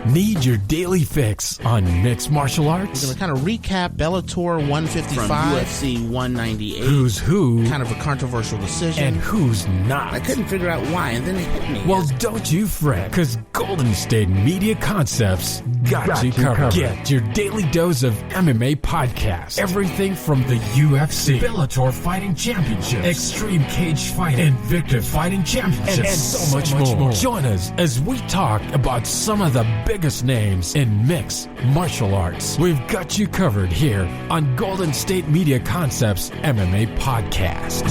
Need your daily fix on mixed martial arts? We're going to kind of recap Bellator 155 from UFC 198. Who's who? Kind of a controversial decision. And who's not? I couldn't figure out why, and then it hit me. Well, don't you fret, because Golden State Media Concepts got you covered. Get your daily dose of MMA podcasts. Everything from the UFC, Bellator Fighting Championship, Extreme Cage Fighting, Invicta Fighting Championship, and so much more. Join us as we talk about some of the biggest names in mixed martial arts. We've got you covered here on Golden State Media Concepts MMA Podcast.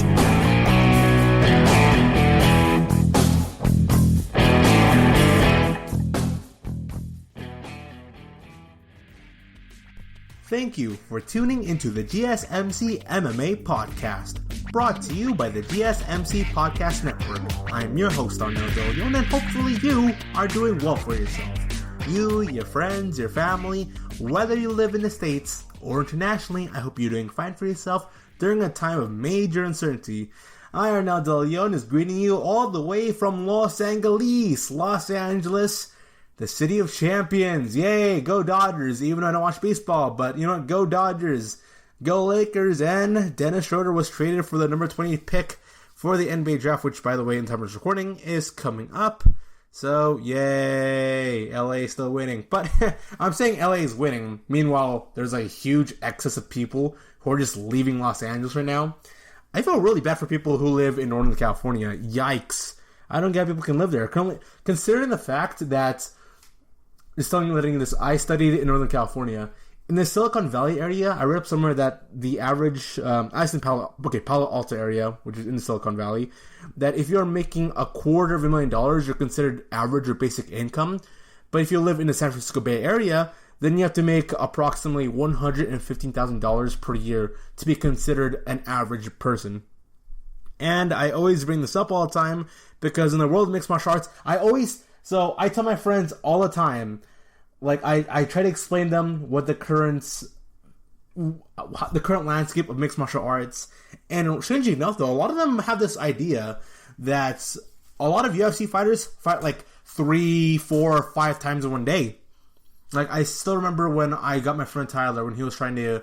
Thank you for tuning into the GSMC MMA Podcast, brought to you by the GSMC Podcast Network. I'm your host, Untitled Chapter, and hopefully you are doing well for yourself. You, your friends, your family, whether you live in the States or internationally, I hope you're doing fine for yourself during a time of major uncertainty. I, Arnel De Leon, is greeting you all the way from Los Angeles, the city of champions. Yay, go Dodgers, even though I don't watch baseball, but you know what, go Dodgers, go Lakers, and Dennis Schroeder was traded for the number 20 pick for the NBA draft, which, by the way, in time of recording, is coming up. So, yay, LA is still winning. But I'm saying LA is winning. Meanwhile, there's a huge excess of people who are just leaving Los Angeles right now. I feel really bad for people who live in Northern California. Yikes. I don't get how people can live there. Considering the fact that, just telling you this, I studied in Northern California. In the Silicon Valley area, I read up somewhere that the average, I was in Palo Alto area, which is in the Silicon Valley, that if you're making $250,000, you're considered average or basic income. But if you live in the San Francisco Bay Area, then you have to make approximately $115,000 per year to be considered an average person. And I always bring this up all the time because in the world of mixed martial arts, I tell my friends all the time, like I try to explain them what the current landscape of mixed martial arts, and strangely enough though, a lot of them have this idea that a lot of UFC fighters fight like 3, 4, 5 times in one day. Like, I still remember when I got my friend Tyler, when he was trying to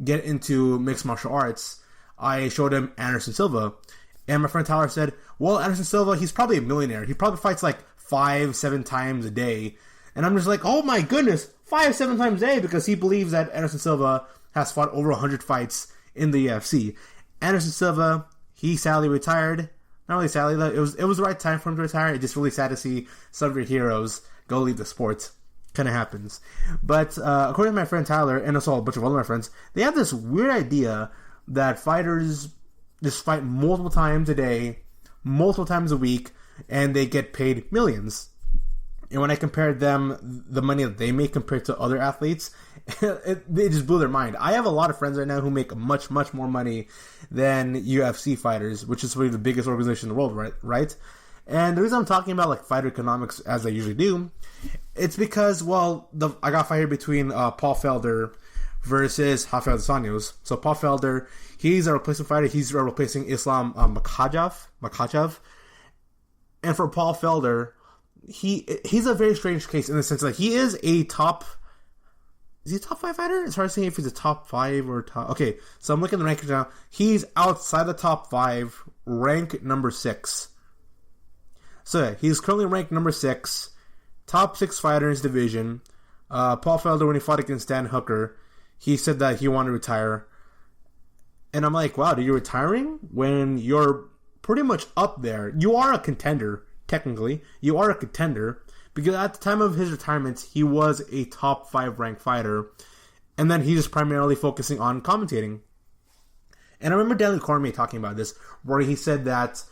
get into mixed martial arts, I showed him Anderson Silva, and my friend Tyler said, well, Anderson Silva, he's probably a millionaire, he probably fights like 5, 7 times a day. And I'm just like, oh my goodness, 5, 7 times a day, because he believes that Anderson Silva has fought over 100 fights in the UFC. Anderson Silva, he sadly retired. Not really sadly, though, it was the right time for him to retire. It's just really sad to see some of your heroes go leave the sport. Kind of happens. But according to my friend Tyler, and also a bunch of other my friends, they have this weird idea that fighters just fight multiple times a day, multiple times a week, and they get paid millions. And when I compared them, the money that they make compared to other athletes, it just blew their mind. I have a lot of friends right now who make much, much more money than UFC fighters, which is probably the biggest organization in the world, right? And the reason I'm talking about like fighter economics, as I usually do, it's because, well, I got a fight here between Paul Felder versus Hafiz. So Paul Felder, he's a replacement fighter. He's replacing Islam Makhachev. And for Paul Felder, he's a very strange case in the sense that he is a top... Is he a top 5 fighter? It's hard to say if he's a top 5 or top... Okay, so I'm looking at the rankings now. He's outside the top 5, rank number 6. So yeah, he's currently ranked number 6, top 6 fighter in his division. Paul Felder, when he fought against Dan Hooker, he said that he wanted to retire. And I'm like, wow, dude, you're retiring when you're pretty much up there. You are a contender, technically. You are a contender. Because at the time of his retirement, he was a top 5 ranked fighter. And then he's just primarily focusing on commentating. And I remember Daniel Cormier talking about this, where he said that,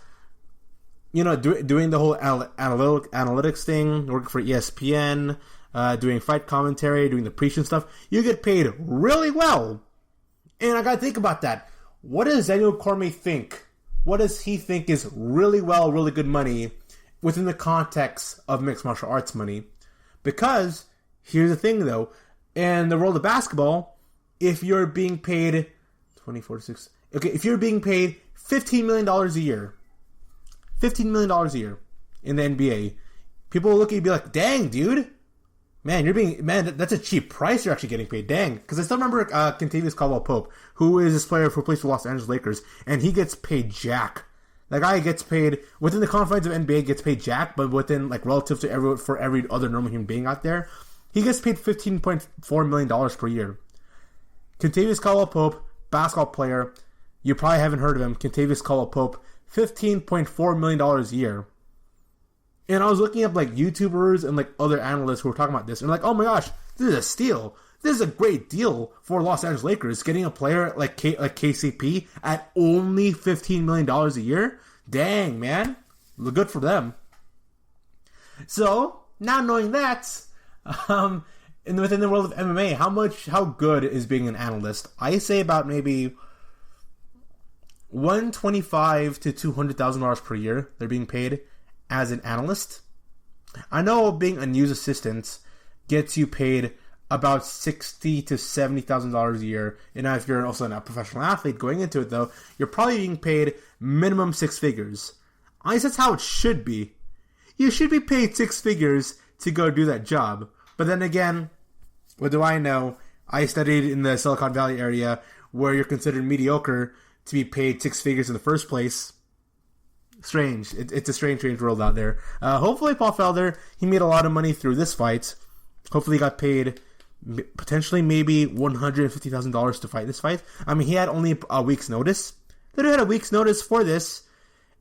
you know, doing the whole analytics thing, working for ESPN, doing fight commentary, doing the pre-show stuff, you get paid really well. And I gotta think about that. What does Daniel Cormier think? What does he think is really well, really good money within the context of mixed martial arts money? Because, here's the thing though, in the world of basketball, if you're being paid if you're being paid $15 million a year, $15 million a year in the NBA, people will look at you and be like, dang, dude, Man, that's a cheap price you're actually getting paid. Dang. Because I still remember Kentavious Caldwell-Pope, who is this player who plays for Los Angeles Lakers, and he gets paid jack. That guy gets paid, within the confines of NBA, gets paid jack, but within, like, relative to every other normal human being out there, he gets paid $15.4 million per year. Kentavious Caldwell-Pope, basketball player, you probably haven't heard of him, Kentavious Caldwell-Pope, $15.4 million a year. And I was looking up, like, YouTubers and, like, other analysts who were talking about this, and like, oh my gosh, this is a steal. This is a great deal for Los Angeles Lakers, getting a player like KCP at only $15 million a year. Dang, man. Look good for them. So, now knowing that, within the world of MMA, how good is being an analyst? I say about maybe $125,000 to $200,000 per year they're being paid as an analyst. I know being a news assistant gets you paid about $60,000 to $70,000 a year. And now if you're also a professional athlete going into it, though, you're probably being paid minimum six figures. I guess that's how it should be. You should be paid six figures to go do that job. But then again, what do I know? I studied in the Silicon Valley area where you're considered mediocre to be paid six figures in the first place. Strange. It's a strange world out there. Hopefully Paul Felder, he made a lot of money through this fight. Hopefully he got paid potentially maybe $150,000 to fight this fight. I mean, he had only a week's notice. They had a week's notice for this.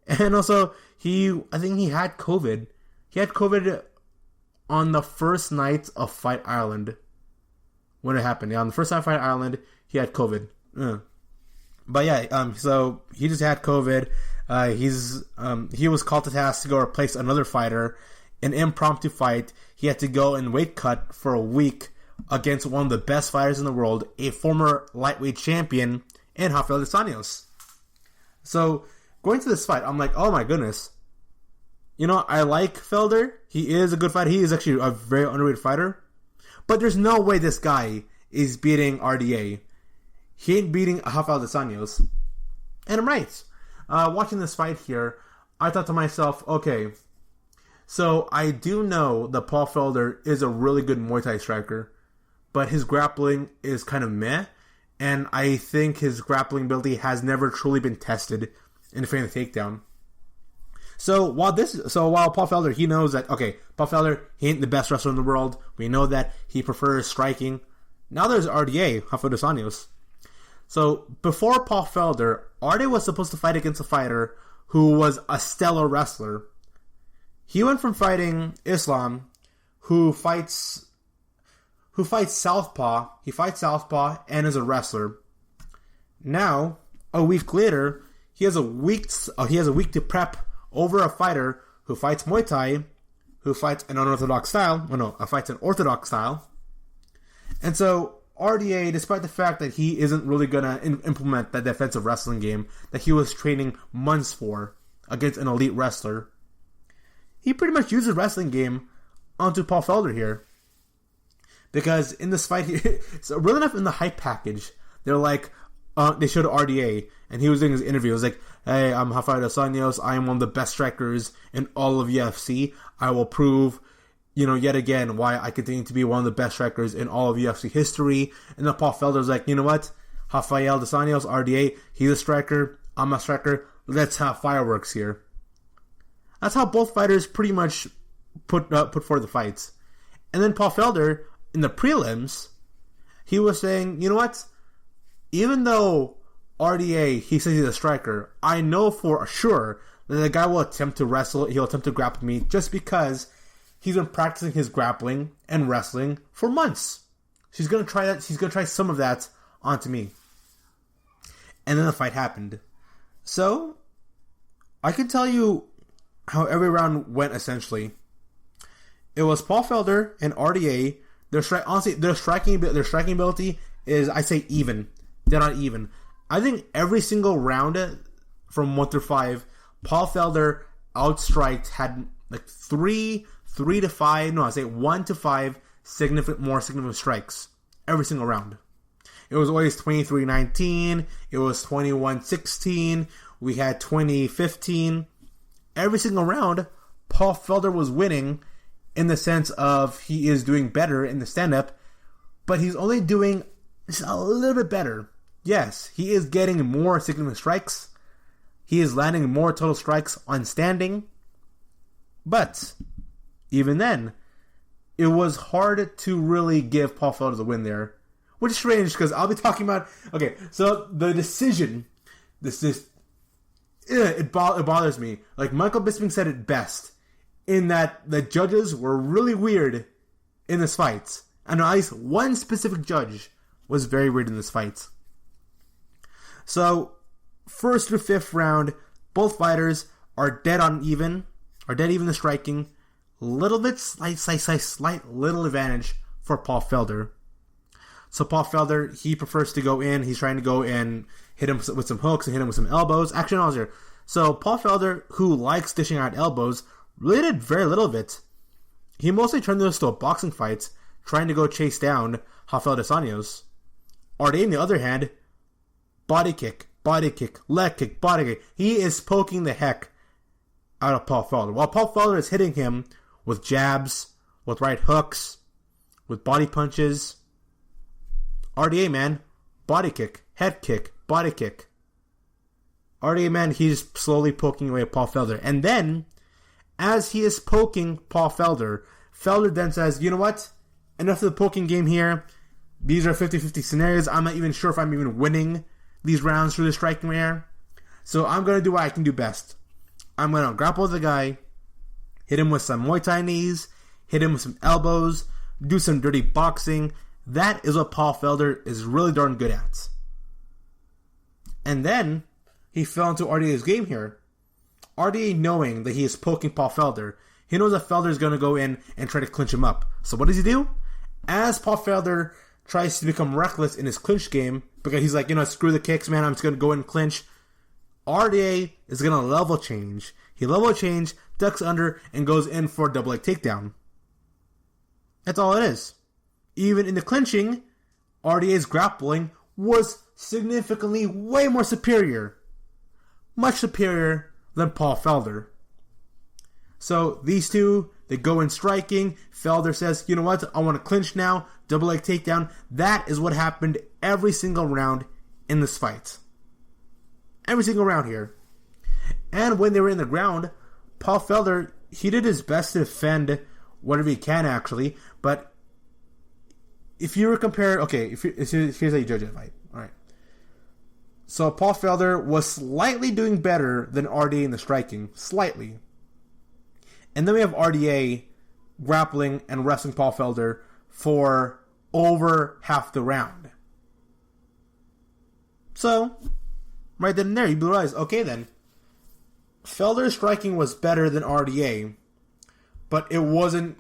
And also, I think he had COVID. He had COVID on the first night of Fight Ireland. When it happened. Yeah, on the first night of Fight Ireland, he had COVID. But yeah, so he just had COVID. He was called to task to go replace another fighter. An impromptu fight. He had to go and weight cut for a week against one of the best fighters in the world, a former lightweight champion, and Hafiz Anjos. So, going to this fight, I'm like, oh my goodness. You know, I like Felder. He is a good fighter. He is actually a very underrated fighter. But there's no way this guy is beating RDA. He ain't beating Hafiz Anjos. And I'm right. Watching this fight here, I thought to myself, okay, so I do know that Paul Felder is a really good Muay Thai striker, but his grappling is kind of meh, and I think his grappling ability has never truly been tested in the frame takedown. So while Paul Felder, he knows that, okay, Paul Felder, he ain't the best wrestler in the world. We know that he prefers striking. Now there's RDA, Hafiz Anjos. So before Paul Felder, RDA was supposed to fight against a fighter who was a stellar wrestler. He went from fighting Islam, who fights Southpaw. He fights Southpaw and is a wrestler. Now, a week later, he has a week to prep over a fighter who fights Muay Thai, who fights an unorthodox style. Fights an orthodox style. And so RDA, despite the fact that he isn't really gonna implement that defensive wrestling game that he was training months for against an elite wrestler, he pretty much used his wrestling game onto Paul Felder here. Because in this fight, so really enough in the hype package, they're like, they showed RDA, and he was doing his interview. It was like, hey, I'm Hafiz Anjos. I am one of the best strikers in all of UFC. I will prove, yet again, why I continue to be one of the best strikers in all of UFC history. And then Paul Felder was like, you know what? Hafiz Anjos, RDA, he's a striker. I'm a striker. Let's have fireworks here. That's how both fighters pretty much put forward the fights. And then Paul Felder, in the prelims, he was saying, you know what? Even though RDA, he says he's a striker, I know for sure that the guy will attempt to wrestle, he'll attempt to grapple me just because he's been practicing his grappling and wrestling for months. He's going to try that. He's going to try some of that onto me. And then the fight happened. So, I can tell you how every round went, essentially. It was Paul Felder and RDA. Their striking ability is, I say, even. They're not even. I think every single round from 1 through 5, Paul Felder outstriked, had like 1 to 5 significant strikes every single round. It was always 23-19. It was 21-16. We had 20-15. Every single round, Paul Felder was winning, in the sense of he is doing better in the stand-up, but he's only doing just a little bit better. Yes, he is getting more significant strikes. He is landing more total strikes on standing. But even then, it was hard to really give Paul Felder the win there. Which is strange because I'll be talking about... Okay, so the decision... It bothers me. Like Michael Bisping said it best, in that the judges were really weird in this fight. And at least one specific judge was very weird in this fight. So, first through fifth round, both fighters are dead even in striking. Slight little advantage for Paul Felder. So Paul Felder, he prefers to go in. He's trying to go and hit him with some hooks and hit him with some elbows. Actually, no, I was here. So Paul Felder, who likes dishing out elbows, really did very little of it. He mostly turned this to a boxing fight, trying to go chase down Rafael dos Anjos. RDA, on the other hand, body kick, leg kick, body kick. He is poking the heck out of Paul Felder. While Paul Felder is hitting him with jabs, with right hooks, with body punches. RDA, man, body kick, head kick, body kick. RDA, man, he's slowly poking away at Paul Felder. And then, as he is poking Paul Felder, Felder then says, you know what? Enough of the poking game here. These are 50-50 scenarios. I'm not even sure if I'm even winning these rounds through the striking air. So I'm going to do what I can do best. I'm going to grapple the guy, hit him with some Muay Thai knees, hit him with some elbows, do some dirty boxing. That is what Paul Felder is really darn good at. And then he fell into RDA's game here. RDA, knowing that he is poking Paul Felder, he knows that Felder is going to go in and try to clinch him up. So what does he do? As Paul Felder tries to become reckless in his clinch game, because he's like, screw the kicks, man, I'm just going to go in and clinch, RDA is going to level change. He level change, ducks under, and goes in for a double leg takedown. That's all it is. Even in the clinching, RDA's grappling was significantly way more superior. Much superior than Paul Felder. So these two, they go in striking. Felder says, you know what, I want to clinch now. Double leg takedown. That is what happened every single round in this fight. Every single round here. And when they were in the ground, Paul Felder, he did his best to defend whatever he can actually. But if you were to compare, here's how you judge that fight. Alright. So Paul Felder was slightly doing better than RDA in the striking. Slightly. And then we have RDA grappling and wrestling Paul Felder for over half the round. So, right then and there, you realize, okay then, Felder's striking was better than RDA, but it wasn't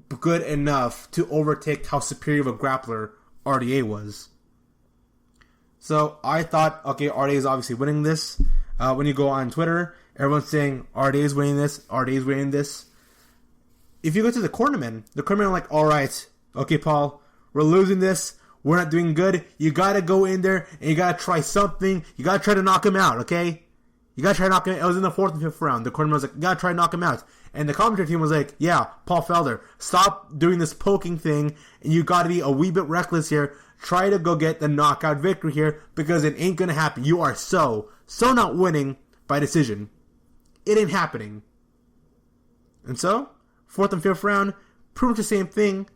good enough to overtake how superior of a grappler RDA was. So I thought, okay, RDA is obviously winning this. When you go on Twitter, everyone's saying RDA is winning this, RDA is winning this. If you go to the cornermen are like, alright, okay, Paul, we're losing this, we're not doing good, you gotta go in there and you gotta try something, you gotta try to knock him out, okay? You gotta try to knock him out. It was in the 4th and 5th round. The cornerman was like, you gotta try to knock him out. And the commentary team was like, yeah, Paul Felder, stop doing this poking thing, and you gotta be a wee bit reckless here. Try to go get the knockout victory here, because it ain't gonna happen. You are so not winning by decision. It ain't happening. And so, 4th and 5th round, pretty much the same thing.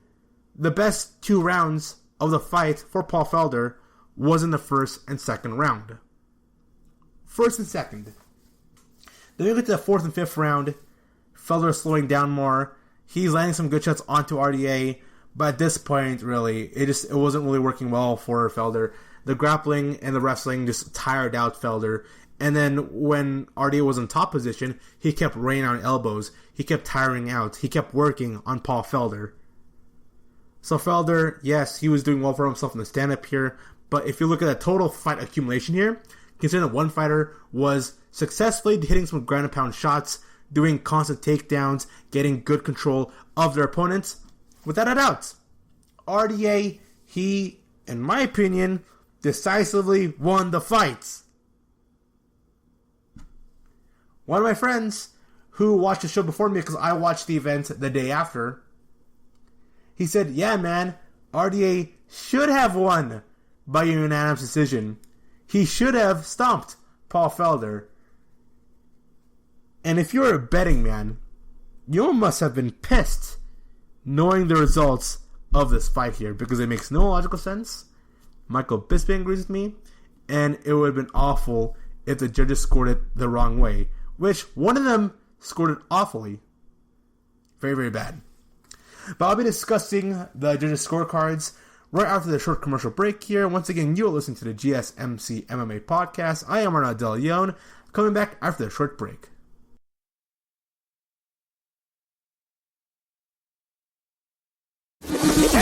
The best 2 rounds of the fight for Paul Felder was in the 1st and 2nd round. 1st and 2nd. Then we get to the 4th and 5th round. Felder is slowing down more. He's landing some good shots onto RDA, but at this point, really, it wasn't really working well for Felder. The grappling and the wrestling just tired out Felder. And then when RDA was in top position, he kept raining on elbows. He kept tiring out. He kept working on Paul Felder. So Felder, yes, he was doing well for himself in the stand-up here, but if you look at the total fight accumulation here, considering that one fighter was successfully hitting some ground and pound shots, doing constant takedowns, getting good control of their opponents, without a doubt, RDA, he, in my opinion, decisively won the fight. One of my friends, who watched the show before me because I watched the event the day after. He said, yeah, man, RDA should have won by unanimous decision. He should have stomped Paul Felder. And if you're a betting man, you must have been pissed knowing the results of this fight here, because it makes no logical sense. Michael Bisping agrees with me, and it would have been awful if the judges scored it the wrong way, which one of them scored it awfully. Very, very bad. But I'll be discussing the judges' scorecards right after the short commercial break here. Once again, you're listening to the GSMC MMA podcast. I am Miranda De Leon, coming back after the short break.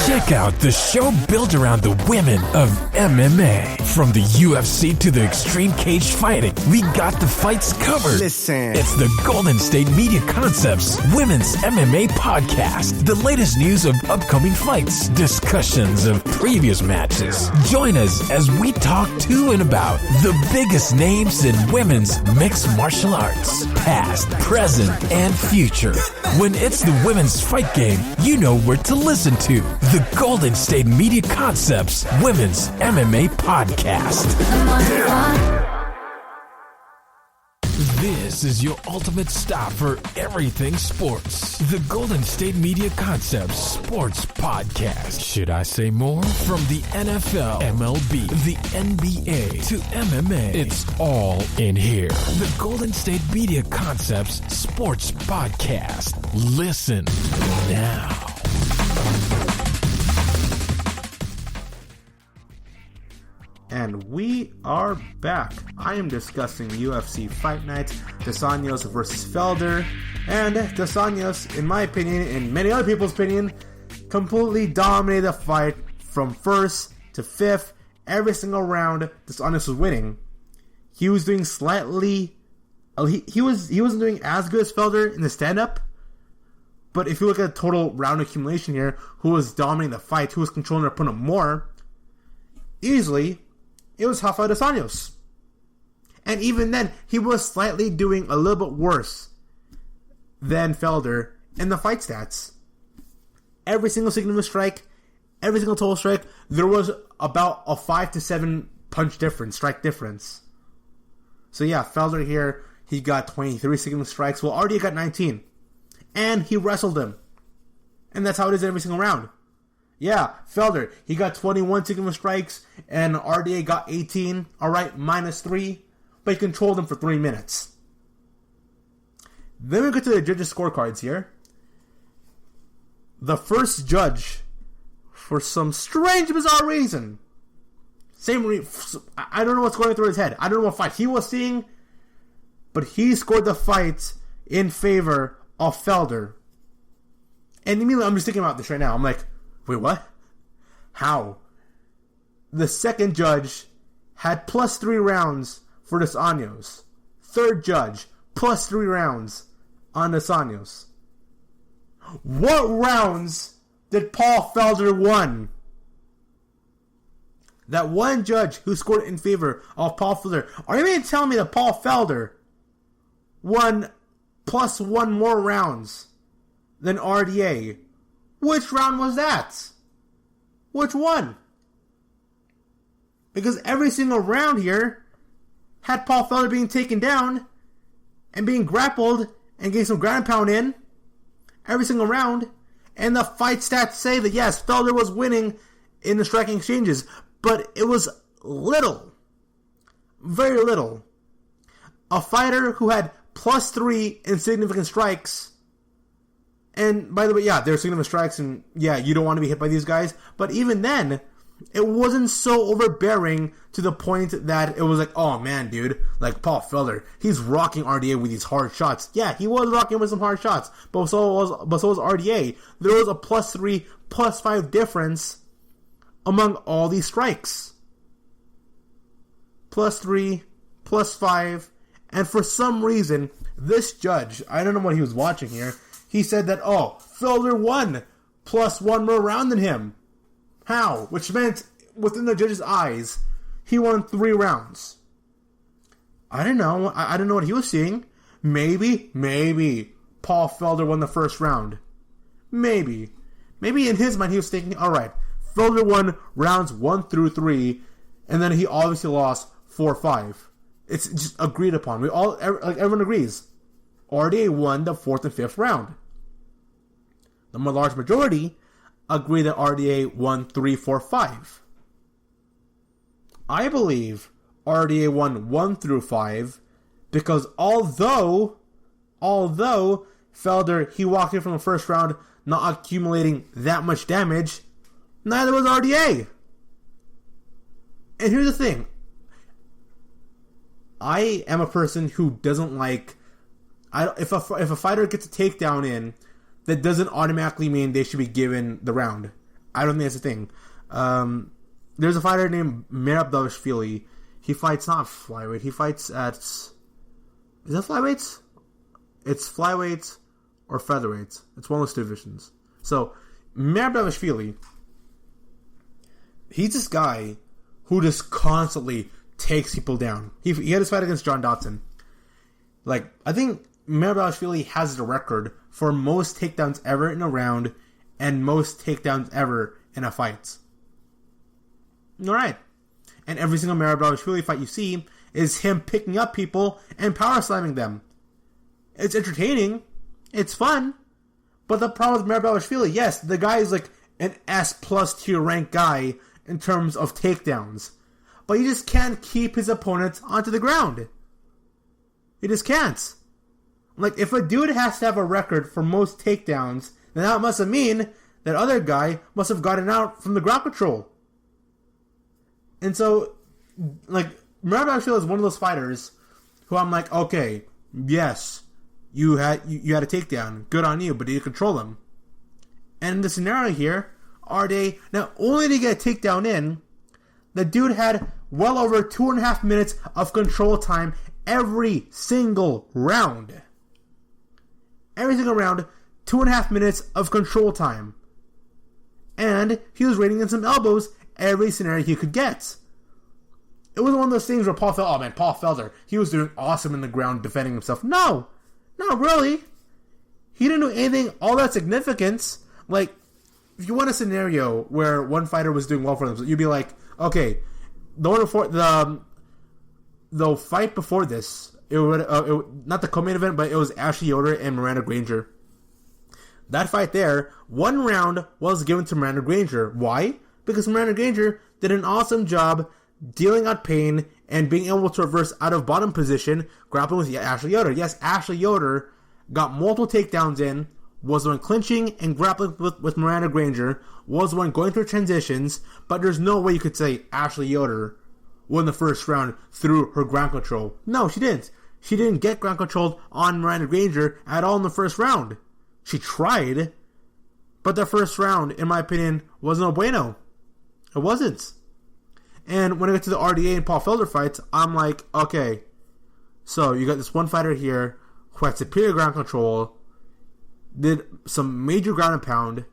Check out the show built around the women of MMA. From the UFC to the extreme cage fighting, we got the fights covered. Listen. It's the Golden State Media Concepts Women's MMA Podcast. The latest news of upcoming fights, discussions of previous matches. Join us as we talk to and about the biggest names in women's mixed martial arts, past, present, and future. When it's the women's fight game, you know where to listen to. The Golden State Media Concepts Women's MMA Podcast. This is your ultimate stop for everything sports. The Golden State Media Concepts Sports Podcast. Should I say more? From the NFL, MLB, the NBA to MMA, it's all in here. The Golden State Media Concepts Sports Podcast. Listen now. And we are back. I am discussing UFC Fight Night, Anjos versus Felder. And Anjos, in my opinion, and many other people's opinion, completely dominated the fight from first to fifth. Every single round, Anjos was winning. He was doing slightly... He wasn't doing as good as Felder in the stand-up. But if you look at the total round accumulation here, who was dominating the fight, who was controlling their opponent more, easily... it was Hafiz Anjos. And even then, he was slightly doing a little bit worse than Felder in the fight stats. Every single significant strike, every single total strike, there was about a 5 to 7 punch difference, strike difference. So yeah, Felder here, he got 23 significant strikes. Well, RDA got 19. And he wrestled him. And that's how it is every single round. Yeah, Felder, he got 21 significant strikes, and RDA got 18. Alright, minus 3. But he controlled him for 3 minutes. Then we get to the judges' scorecards here. The first judge, for some strange, bizarre reason, I don't know what's going through his head. I don't know what fight he was seeing, but he scored the fight in favor of Felder. And immediately, I'm just thinking about this right now. I'm like, wait, what? How? The second judge had plus 3 rounds for Anjos. Third judge, plus 3 rounds on Anjos. What rounds did Paul Felder won? That one judge who scored in favor of Paul Felder. Are you going to tell me that Paul Felder won plus 1 more rounds than RDA? Which round was that? Which one? Because every single round here had Paul Felder being taken down and being grappled and getting some ground and pound in. Every single round. And the fight stats say that yes, Felder was winning in the striking exchanges. But it was little. Very little. A fighter who had plus 3 in significant strikes. And by the way, yeah, there are significant strikes, and yeah, you don't want to be hit by these guys. But even then, it wasn't so overbearing to the point that it was like, oh man, dude, like Paul Felder, he's rocking RDA with these hard shots. Yeah, he was rocking with some hard shots, but so was RDA. There was a plus 3, plus 5 difference among all these strikes. Plus 3, plus 5, and for some reason, this judge, I don't know what he was watching here, he said that, oh, Felder won plus 1 more round than him. How? Which meant, within the judge's eyes, he won 3 rounds. I don't know. I don't know what he was seeing. maybe Paul Felder won the first round. Maybe in his mind he was thinking, all right, Felder won rounds 1 through 3, and then he obviously lost 4-5. It's just agreed upon. Everyone agrees. RDA won the 4th and 5th round. The large majority agree that RDA won 3, 4, 5. I believe RDA won 1 through 5 because although Felder, he walked in from the first round not accumulating that much damage, neither was RDA. And here's the thing. I am a person who doesn't like... If a fighter gets a takedown in, that doesn't automatically mean they should be given the round. I don't think that's a thing. There's a fighter named Miranda. He fights not flyweight. He fights at... Is that flyweight? It's flyweight or featherweight. It's one of those divisions. So, Miranda, he's this guy who just constantly takes people down. He had his fight against John Dotson. Like, I think Miranda has the record for most takedowns ever in a round and most takedowns ever in a fight. Alright. And every single Miranda fight you see is him picking up people and power slamming them. It's entertaining. It's fun. But the problem with Miranda, yes, the guy is like an S+ tier rank guy in terms of takedowns. But he just can't keep his opponents onto the ground. He just can't. Like, if a dude has to have a record for most takedowns, then that must mean that other guy must have gotten out from the ground control. And so, like, Miranda is one of those fighters who I'm like, okay, yes, you had a takedown, good on you, but did you control him? And in the scenario here, RDA, now only to get a takedown in, the dude had well over 2.5 minutes of control time every single round. Every single round, 2.5 minutes of control time. And he was raining in some elbows every scenario he could get. It wasn't one of those things where Paul Felder, he was doing awesome in the ground defending himself. No, not really. He didn't do anything all that significant. Like, if you want a scenario where one fighter was doing well for themselves, you'd be like, okay, the fight before this, it not the co-main event, but it was Ashley Yoder and Miranda Granger. That fight there, one round was given to Miranda Granger. Why? Because Miranda Granger did an awesome job dealing out pain and being able to reverse out of bottom position, grappling with Ashley Yoder. Yes, Ashley Yoder got multiple takedowns in, was the one clinching and grappling with Miranda Granger, was the one going through transitions, but there's no way you could say Ashley Yoder won the first round through her ground control. No, she didn't. She didn't get ground control on Miranda Granger at all in the first round. She tried, but the first round, in my opinion, was no bueno. It wasn't. And when I get to the RDA and Paul Felder fights, I'm like, okay, so you got this one fighter here who had superior ground control, did some major ground and pound.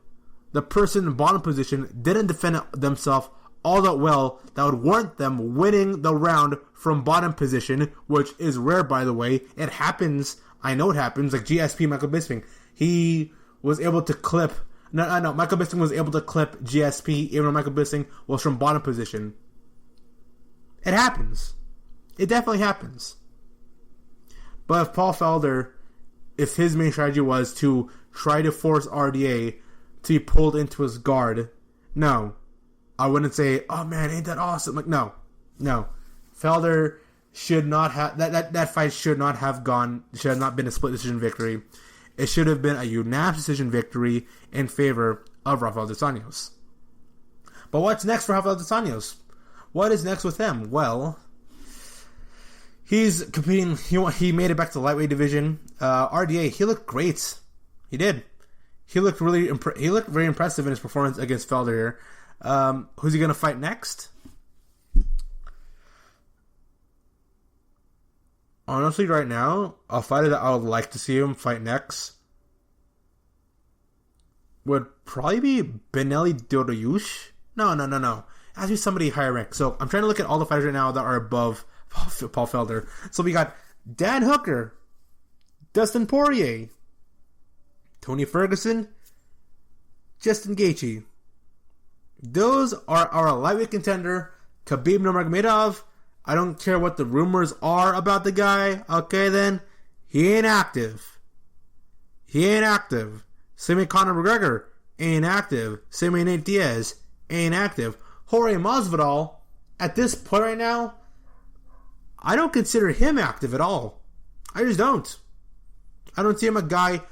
The person in bottom position didn't defend themselves all that well that would warrant them winning the round from bottom position, which is rare, by the way. It happens. I know it happens. Like GSP, Michael Bisping, he was able to clip. No, Michael Bisping was able to clip GSP even though Michael Bisping was from bottom position. It happens. It definitely happens. But if Paul Felder, if his main strategy was to try to force RDA to be pulled into his guard, no. I wouldn't say, oh man, ain't that awesome? Like, no. Felder should not have, that fight should not have been a split decision victory. It should have been a unanimous decision victory in favor of Rafael dos Anjos. But what's next for Rafael dos Anjos? What is next with him? Well, he's competing. He made it back to the lightweight division. RDA, he looked great. He did. He looked very impressive in his performance against Felder here. Who's he going to fight next? Honestly, right now, a fighter that I would like to see him fight next would probably be Benelli Doriush. No. It has to be somebody higher ranked. So I'm trying to look at all the fighters right now that are above Paul Felder. So we got Dan Hooker. Dustin Poirier. Tony Ferguson, Justin Gaethje. Those are our lightweight contender, Khabib Nurmagomedov. I don't care what the rumors are about the guy. Okay, then. He ain't active. Same with Conor McGregor. Ain't active. Same with Nate Diaz. Ain't active. Jorge Masvidal, at this point right now, I don't consider him active at all. I just don't. I don't see him a guy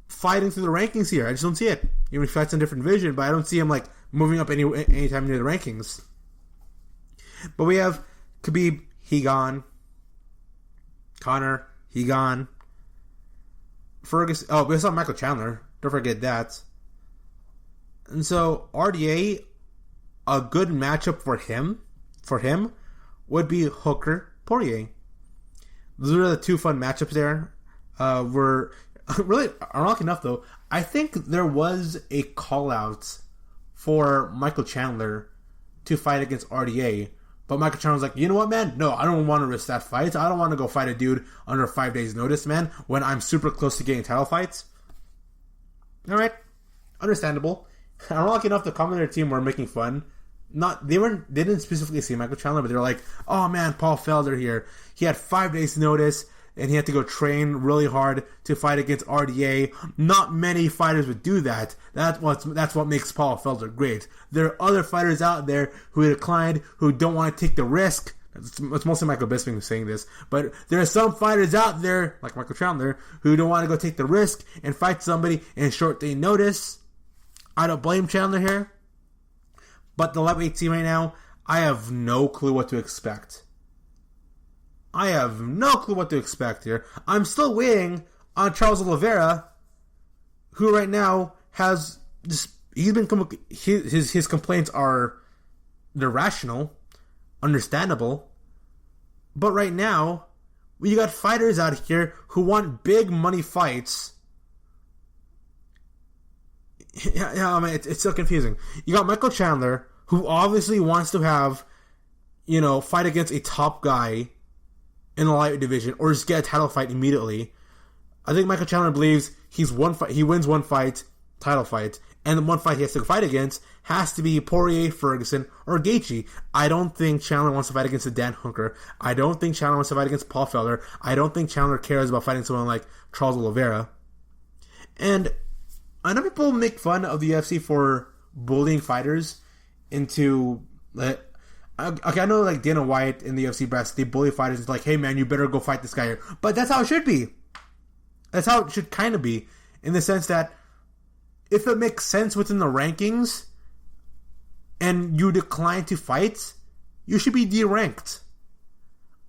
fighting through the rankings here. I just don't see it. Even if he fights in a different division, but I don't see him like moving up anytime near the rankings. But we have Khabib, he gone. Conor, he gone. Ferguson, we saw Michael Chandler. Don't forget that. And so RDA, a good matchup for him would be Hooker Poirier. Those are the two fun matchups there. We're really, ironically enough though, I think there was a call out for Michael Chandler to fight against RDA. But Michael Chandler was like, you know what, man? No, I don't want to risk that fight. I don't want to go fight a dude under 5 days' notice, man, when I'm super close to getting title fights. Alright. Understandable. Ironically enough, the commentator team were making fun. They didn't specifically say Michael Chandler, but they were like, oh man, Paul Felder here. He had 5 days' notice, and he had to go train really hard to fight against RDA. Not many fighters would do that. That's what makes Paul Felder great. There are other fighters out there who declined, who don't want to take the risk. It's mostly Michael Bisping who's saying this, but there are some fighters out there, like Michael Chandler, who don't want to go take the risk and fight somebody in short day notice. I don't blame Chandler here. But the lightweight team right now, I have no clue what to expect. Here. I'm still waiting on Charles Oliveira, who right now has just, his complaints are, they're rational, understandable, but right now you got fighters out here who want big money fights. I mean, it's so confusing. You got Michael Chandler, who obviously wants to have, fight against a top guy in the lightweight division, or just get a title fight immediately. I think Michael Chandler believes he wins one fight, title fight, and the one fight he has to fight against has to be Poirier, Ferguson, or Gaethje. I don't think Chandler wants to fight against a Dan Hooker. I don't think Chandler wants to fight against Paul Felder. I don't think Chandler cares about fighting someone like Charles Oliveira. And I know people make fun of the UFC for bullying fighters into... I know like Dana White in the UFC brass, they bully fighters. It's like, hey man, you better go fight this guy here. But that's how it should be. That's how it should kind of be. In the sense that if it makes sense within the rankings and you decline to fight, you should be deranked.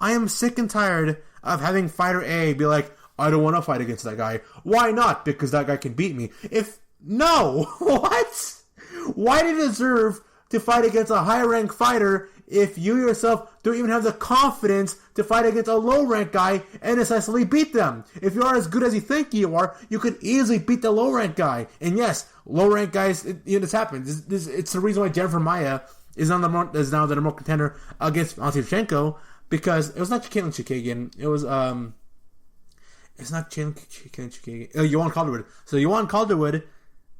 I am sick and tired of having fighter A be like, I don't want to fight against that guy. Why not? Because that guy can beat me. No! What? Why do you deserve to fight against a high-ranked fighter if you yourself don't even have the confidence to fight against a low-ranked guy and decisively beat them? If you are as good as you think you are, you could easily beat the low-ranked guy. And yes, low-ranked guys, this happens. It's the reason why Jennifer Maia is now the number one contender against Antipchenko, because it was not Caitlin Chikagian. It was it's not Caitlin Chikagian. Joanne Calderwood. So Joanne Calderwood,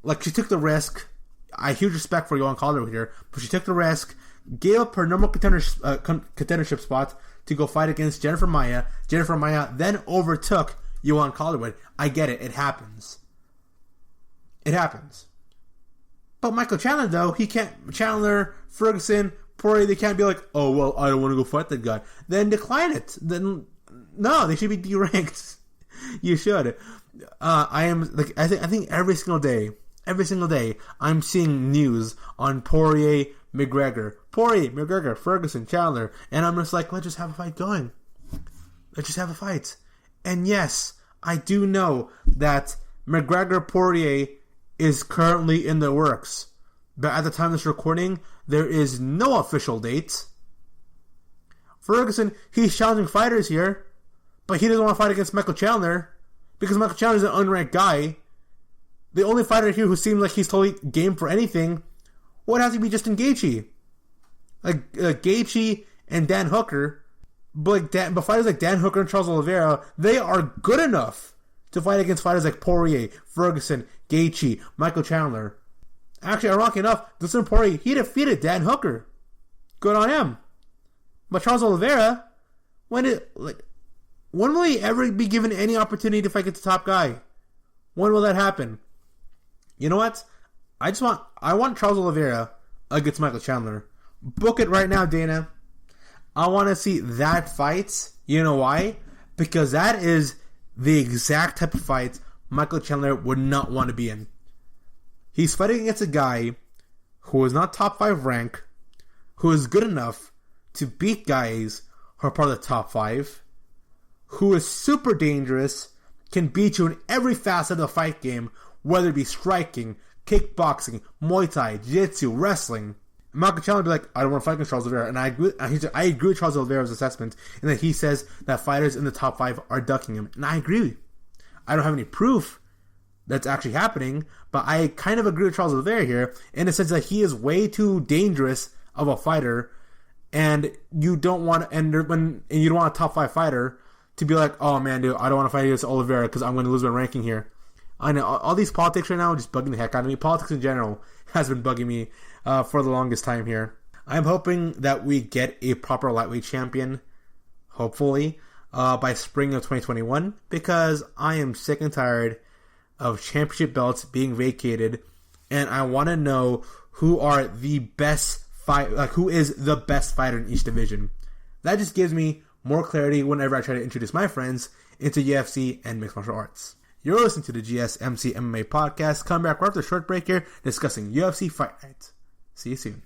like, she took the risk. I have huge respect for Joanne Calderwood here, but she took the risk, gave up her number contendership spot to go fight against Jennifer Maia. Jennifer Maia then overtook Joanne Calderwood. I get it. It happens. But Michael Chandler, though, he can't... Chandler, Ferguson, Poirier, they can't be like, oh, well, I don't want to go fight that guy. Then decline it. Then, no, they should be deranked. You should. I think every single day, I'm seeing news on Poirier, McGregor, Ferguson, Chandler, and I'm just like, let's just have a fight going. Let's just have a fight. And yes, I do know that McGregor-Poirier is currently in the works. But at the time of this recording, there is no official date. Ferguson, he's challenging fighters here, but he doesn't want to fight against Michael Chandler because Michael Chandler is an unranked guy. The only fighter here who seems like he's totally game for anything would have to be Justin Gaethje. Like Gaethje and Dan Hooker, but fighters like Dan Hooker and Charles Oliveira, they are good enough to fight against fighters like Poirier, Ferguson, Gaethje, Michael Chandler. Actually, ironically enough, Dustin Poirier, he defeated Dan Hooker. Good on him. But Charles Oliveira, when will he ever be given any opportunity to fight against the top guy? When will that happen? You know what? I want Charles Oliveira against Michael Chandler. Book it right now, Dana. I want to see that fight. You know why? Because that is the exact type of fight Michael Chandler would not want to be in. He's fighting against a guy who is not top 5 rank, who is good enough to beat guys who are part of the top 5, who is super dangerous, can beat you in every facet of the fight game, whether it be striking, kickboxing, Muay Thai, Jiu-Jitsu, wrestling. Michael Chandler would be like, I don't want to fight against Charles Oliveira. And I agree with Charles Oliveira's assessment in that he says that fighters in the top 5 are ducking him. And I agree. I don't have any proof that's actually happening, but I kind of agree with Charles Oliveira here in the sense that he is way too dangerous of a fighter, and you don't want a top 5 fighter to be like, oh man, dude, I don't want to fight against Oliveira because I'm going to lose my ranking here. I know all these politics right now are just bugging the heck out of me. Politics in general has been bugging me for the longest time here. I'm hoping that we get a proper lightweight champion, hopefully, by spring of 2021, because I am sick and tired of championship belts being vacated, and I want to know who are the best who is the best fighter in each division. That just gives me more clarity whenever I try to introduce my friends into UFC and mixed martial arts. You're listening to the GSMC MMA podcast. Come back right after a short break here discussing UFC Fight Night. See you soon.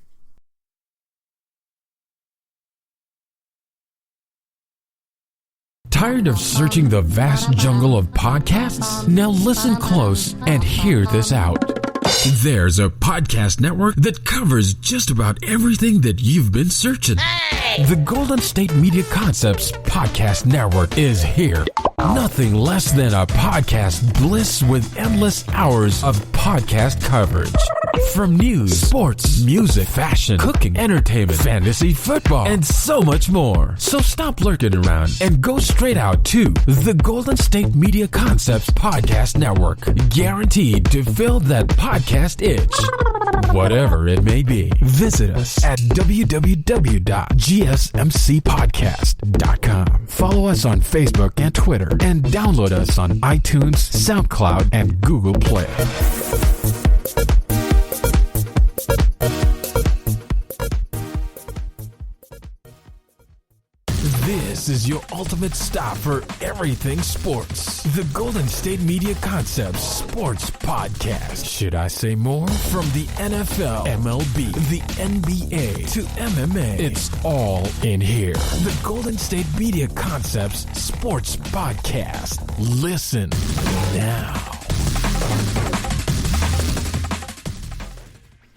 Tired of searching the vast jungle of podcasts? Now listen close and hear this out. There's a podcast network that covers just about everything that you've been searching. Hey! The Golden State Media Concepts Podcast Network is here. Nothing less than a podcast bliss with endless hours of podcast coverage. From news, sports, music, fashion, cooking, entertainment, fantasy, football, and so much more. So stop lurking around and go straight out to the Golden State Media Concepts Podcast Network. Guaranteed to fill that podcast itch. Whatever it may be. Visit us at www.gsmcpodcast.com. Follow us on Facebook and Twitter, and download us on iTunes, SoundCloud, and Google Play. This is your ultimate stop for everything sports. The Golden State Media Concepts Sports Podcast. Should I say more? From the NFL, MLB, the NBA to MMA, it's all in here. The Golden State Media Concepts Sports Podcast. Listen now.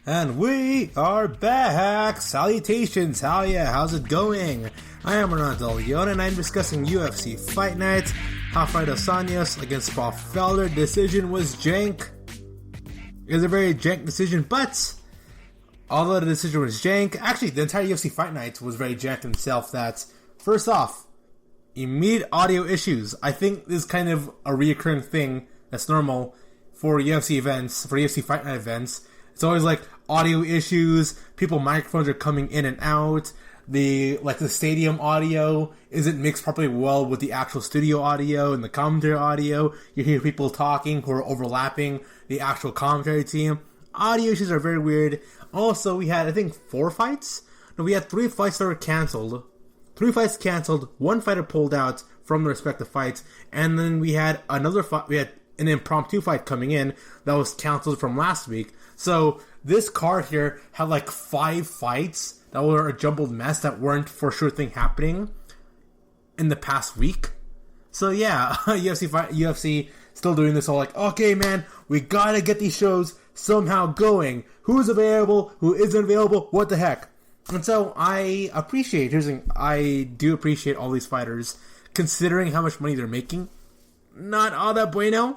And we are back. Salutations. How's it going? I am Miranda, Yoder, and I'm discussing UFC Fight Night. Hafiz Anjos against Paul Felder. Decision was jank. It was a very jank decision, but although the decision was jank, actually the entire UFC Fight Night was very jank himself. That, first off, immediate audio issues. I think this is kind of a reoccurring thing that's normal for UFC events, for UFC Fight Night events. It's always like audio issues, microphones are coming in and out. The stadium audio isn't mixed properly well with the actual studio audio and the commentary audio. You hear people talking who are overlapping the actual commentary team. Audio issues are very weird. Also, we had, I think, 4 fights? No, we had 3 fights that were canceled. 3 fights canceled, 1 fighter pulled out from the respective fights, and then we had another fight, we had an impromptu fight coming in that was canceled from last week. So, this card here had 5 fights that were a jumbled mess that weren't for sure thing happening in the past week. So yeah, UFC still doing this all okay man, we gotta get these shows somehow going. Who's available? Who isn't available? What the heck? And so I do appreciate all these fighters, considering how much money they're making. Not all that bueno.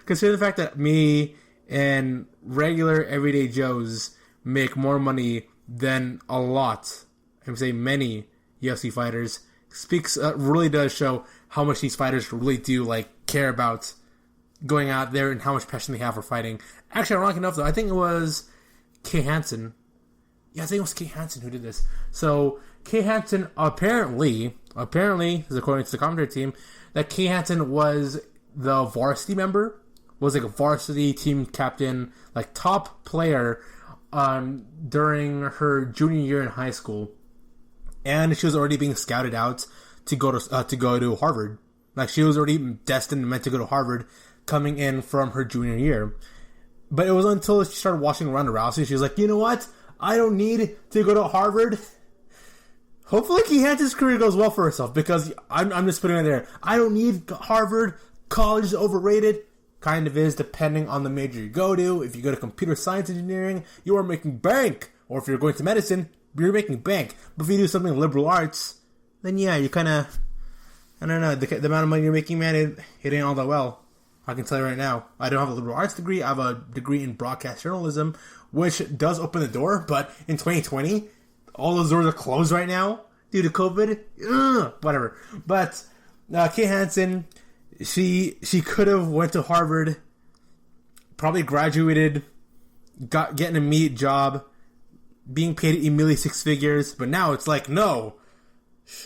Considering the fact that me and regular everyday Joes make more money than a lot, I'm saying many UFC fighters. really does show how much these fighters really do care about going out there and how much passion they have for fighting. Actually, ironic enough though, I think it was Kay Hansen. Yeah, I think it was Kay Hansen who did this. So Kay Hansen apparently, according to the commentary team, that Kay Hansen was the varsity member, was a varsity team captain, top player during her junior year in high school, and she was already being scouted out to go to Harvard. She was already destined and meant to go to Harvard coming in from her junior year. But it was until she started watching Ronda Rousey, she was like, you know what? I don't need to go to Harvard. Hopefully Kay Hansen's career goes well for herself, because I'm just putting it there. I don't need Harvard. College is overrated. Kind of is, depending on the major you go to. If you go to computer science engineering, you are making bank. Or if you're going to medicine, you're making bank. But if you do something liberal arts, then yeah, you kind of, I don't know, the amount of money you're making, man, it ain't all that well. I can tell you right now. I don't have a liberal arts degree. I have a degree in broadcast journalism, which does open the door. But in 2020, all those doors are closed right now due to COVID. Whatever. But Kay Hansen, she could have went to Harvard, probably graduated, getting a meat job, being paid immediately 6 figures. But now it's no,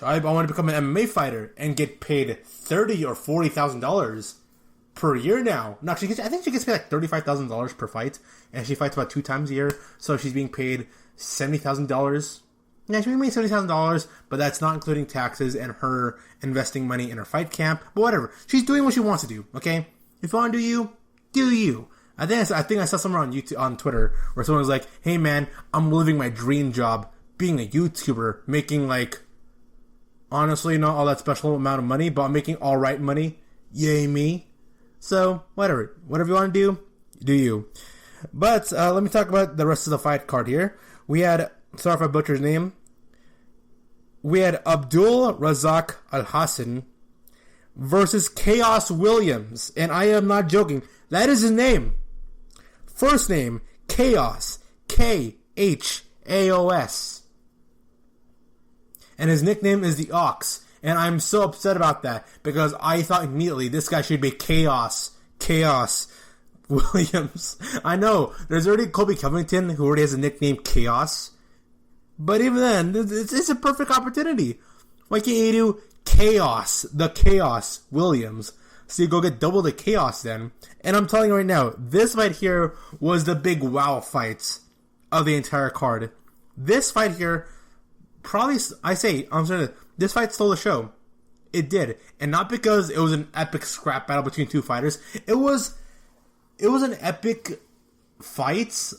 I want to become an MMA fighter and get paid $30,000 or $40,000 per year now. No, I think she gets paid $35,000 per fight, and she fights about 2 times a year, so she's being paid $70,000. Yeah, she's being paid $70,000, but that's not including taxes and her investing money in her fight camp. But whatever, she's doing what she wants to do. Okay, if you want to do you. I think I saw somewhere on Twitter where someone was like, "Hey man, I'm living my dream job, being a YouTuber, making honestly not all that special amount of money, but I'm making all right money. Yay me." So, whatever you want to do you. But, let me talk about the rest of the fight card here. We had, sorry if I butchered his name, we had Abdul Razak Al-Hassan versus Khaos Williams. And I am not joking. That is his name. First name, Khaos. Khaos. And his nickname is the Ox. And I'm so upset about that, because I thought immediately this guy should be Khaos Williams. I know, there's already Colby Covington, who already has a nickname Khaos. But even then, it's a perfect opportunity. Why can't you do Khaos Williams? So you go get double the chaos then. And I'm telling you right now, this fight here was the big wow fight of the entire card. This fight here, this fight stole the show. It did. And not because it was an epic scrap battle between two fighters. It was an epic fight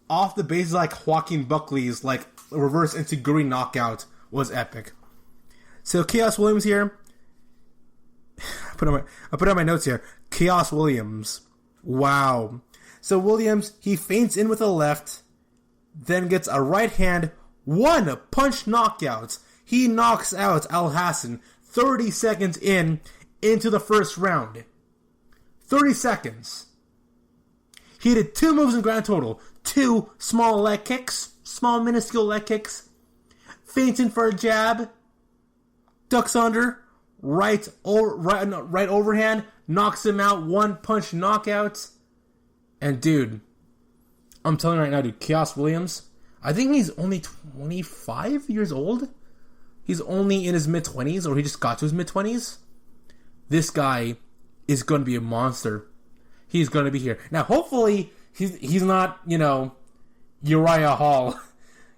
off the basis Joaquin Buckley's reverse Enzuigiri knockout was epic. So Khaos Williams here. I put on my notes here. Khaos Williams. Wow. So Williams, he feints in with a left, then gets a right hand, 1-punch knockout. He knocks out Al-Hassan 30 seconds into the first round. 30 seconds. He did 2 moves in grand total. 2 small leg kicks. Small minuscule leg kicks. Feints in for a jab. Ducks under. Right overhand. Knocks him out. 1-punch knockout. And dude, I'm telling you right now, dude, Khaos Williams, I think he's only 25 years old. He's only in his mid-20s, or he just got to his mid-20s. This guy is going to be a monster. He's going to be here. Now, hopefully, he's not, Uriah Hall.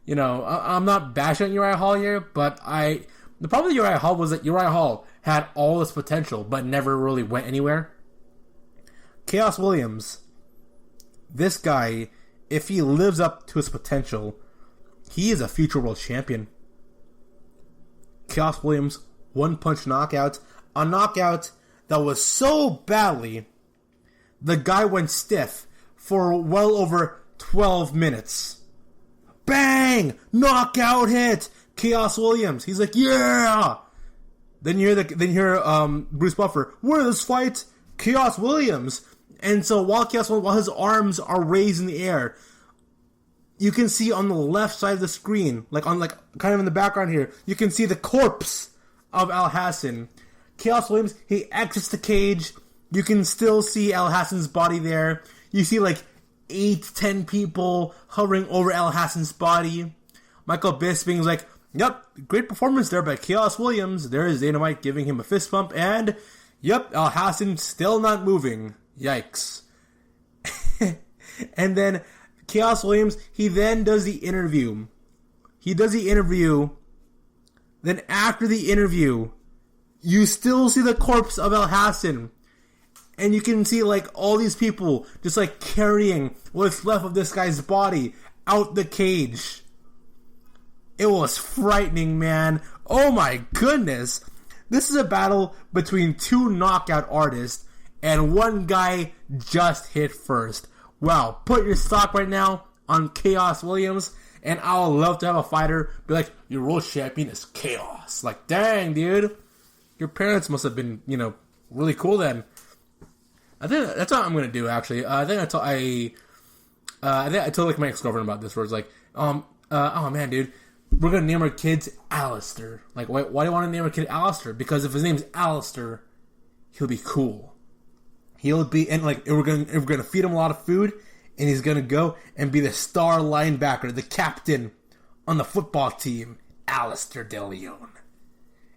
I'm not bashing on Uriah Hall here, but the problem with Uriah Hall was that Uriah Hall had all this potential, but never really went anywhere. Khaos Williams, this guy, if he lives up to his potential, he is a future world champion. Khaos Williams, 1-punch knockout. A knockout that was so badly, the guy went stiff for well over 12 minutes. Bang! Knockout hit! Khaos Williams. He's like, yeah! Then you hear Bruce Buffer, winner this fight, Khaos Williams. And so while his arms are raised in the air, you can see on the left side of the screen, kind of in the background here, you can see the corpse of Al Hassan. Khaos Williams, he exits the cage. You can still see Al Hassan's body there. You see like 8-10 people hovering over Al Hassan's body. Michael Bisping's like, yep, great performance there by Khaos Williams. There's Dana White giving him a fist bump. And, yep, Al Hassan still not moving. Yikes. And then Khaos Williams, he then does the interview. Then after the interview, you still see the corpse of Al Hassan. And you can see, like, all these people just, like, carrying what's left of this guy's body out the cage. It was frightening, man. Oh, my goodness. This is a battle between two knockout artists, and one guy just hit first. Wow, put your stock right now on Khaos Williams, and I would love to have a fighter be like, your world champion is Khaos. Like, dang, dude. Your parents must have been, really cool then. I think that's what I'm gonna do. Actually, I told like my ex-girlfriend about this. Where it's like, oh man, dude, we're gonna name our kids Alistair. Like, why do you want to name our kid Alistair? Because if his name's Alistair, he'll be cool. He'll be, and like, we're gonna feed him a lot of food, and he's gonna go and be the star linebacker, the captain on the football team, Alistair De Leon.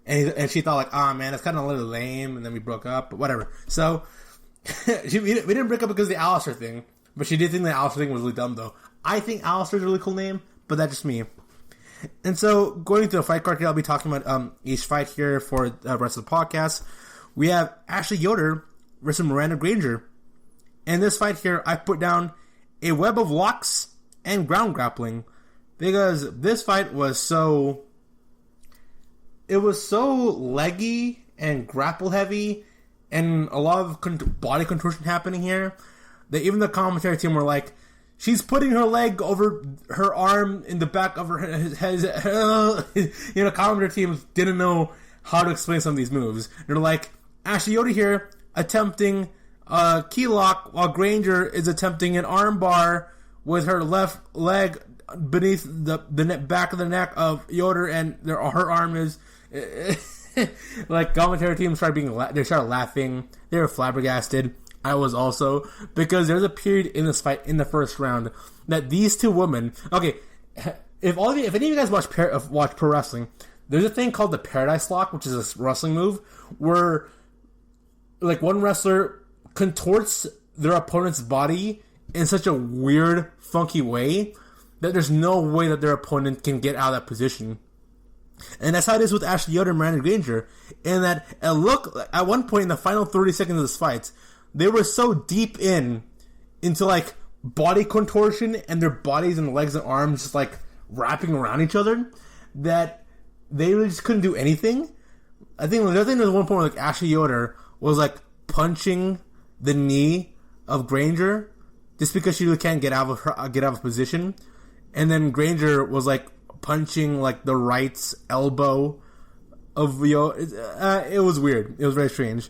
And she thought like, man, that's kind of a little lame, and then we broke up, but whatever. So. We didn't break up because of the Alistair thing, but she did think the Alistair thing was really dumb, though. I think Alistair's a really cool name, but that's just me. And so, going to the fight card here, I'll be talking about each fight here for the rest of the podcast. We have Ashley Yoder versus Miranda Granger. In this fight here, I put down a web of locks and ground grappling, because this fight was so... It was so leggy and grapple heavy, and a lot of body contortion happening here, that even the commentary team were like, she's putting her leg over her arm in the back of her head. Commentary teams didn't know how to explain some of these moves. They're like, Ashley Yoder here attempting a key lock, while Granger is attempting an arm bar with her left leg beneath the back of the neck of Yoder, and her arm is... Like, commentary teams started laughing. They were flabbergasted. I was also, because there's a period in this fight in the first round that these two women. Okay, if any of you guys watch pro wrestling, there's a thing called the Paradise Lock, which is a wrestling move where, like, one wrestler contorts their opponent's body in such a weird, funky way that there's no way that their opponent can get out of that position. And that's how it is with Ashley Yoder and Miranda Granger. And that at one point in the final 30 seconds of this fight, they were so deep into like body contortion, and their bodies and legs and arms just like wrapping around each other, that they really just couldn't do anything. I think there was one point where like Ashley Yoder was like punching the knee of Granger just because she can't get out of position, and then Granger was like punching like the right elbow of Yoder. It was weird. It was very strange.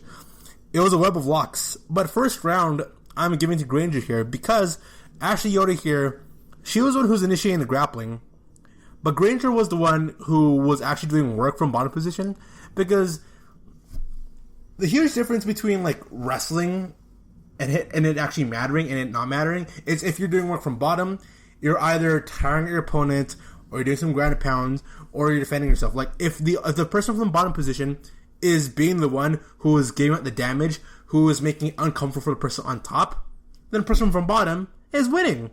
It was a web of locks. But first round, I'm giving to Granger here because Ashley Yoder here, she was the one who's initiating the grappling, but Granger was the one who was actually doing work from bottom position, because the huge difference between like wrestling and it actually mattering and it not mattering is if you're doing work from bottom, you're either tiring your opponent, or you're doing some ground and pounds, or you're defending yourself. Like, if the person from the bottom position is being the one who is giving out the damage, who is making it uncomfortable for the person on top, then the person from bottom is winning.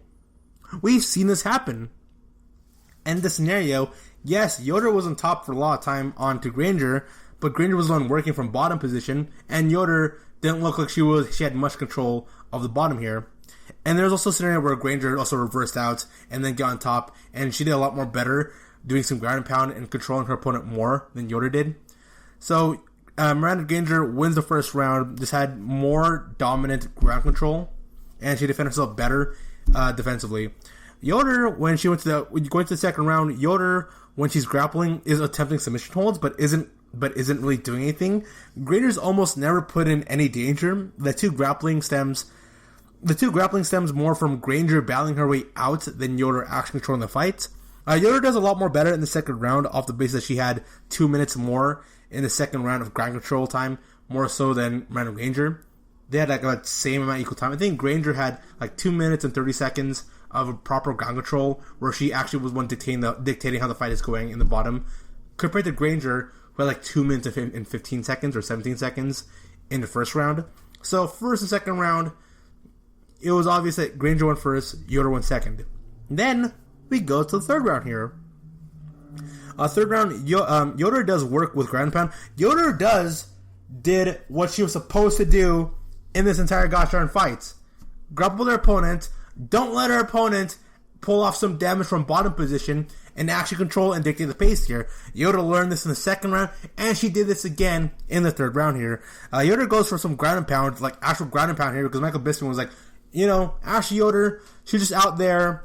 We've seen this happen. And the scenario, yes, Yoder was on top for a lot of time onto Granger, but Granger was the one working from bottom position, and Yoder didn't look like she had much control of the bottom here. And there's also a scenario where Granger also reversed out and then got on top, and she did a lot more better doing some ground and pound and controlling her opponent more than Yoder did. So Miranda Granger wins the first round, just had more dominant ground control, and she defended herself better defensively. Yoder, when she went to the second round, Yoder, when she's grappling, is attempting submission holds, but isn't really doing anything. Granger's almost never put in any danger. The two grappling stems more from Granger battling her way out than Yoder actually controlling the fight. Yoder does a lot more better in the second round off the basis that she had 2 minutes more in the second round of ground control time, more so than Miranda Granger. They had like about the same amount equal time. I think Granger had like 2 minutes and 30 seconds of proper ground control, where she actually was one dictating how the fight is going in the bottom, compared to Granger, who had like 2 minutes and 15 seconds or 17 seconds in the first round. So first and second round, it was obvious that Granger won first, Yoder won second. Then we go to the third round here. Third round, Yoder does work with ground and pound. Yoder did what she was supposed to do in this entire gosh darn fight. Grapple their opponent, don't let her opponent pull off some damage from bottom position, and actually control and dictate the pace here. Yoder learned this in the second round, and she did this again in the third round here. Yoder goes for some ground and pound, like actual ground and pound here, because Michael Bisping was like, Ashley Yoder, she's just out there,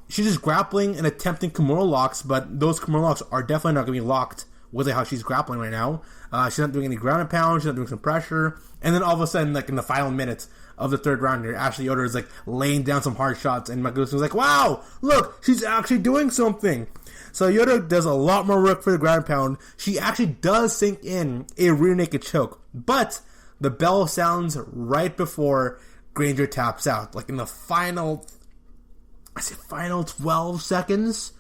she's just grappling and attempting Kimura locks, but those Kimura locks are definitely not going to be locked with how she's grappling right now. She's not doing any ground and pound, she's not doing some pressure, and then all of a sudden, like in the final minutes of the third round here, Ashley Yoder is like laying down some hard shots, and Michael Bisping was like, wow, look, she's actually doing something. So Yoder does a lot more work for the ground and pound. She actually does sink in a rear naked choke, but the bell sounds right before Granger taps out, like in the final 12 seconds.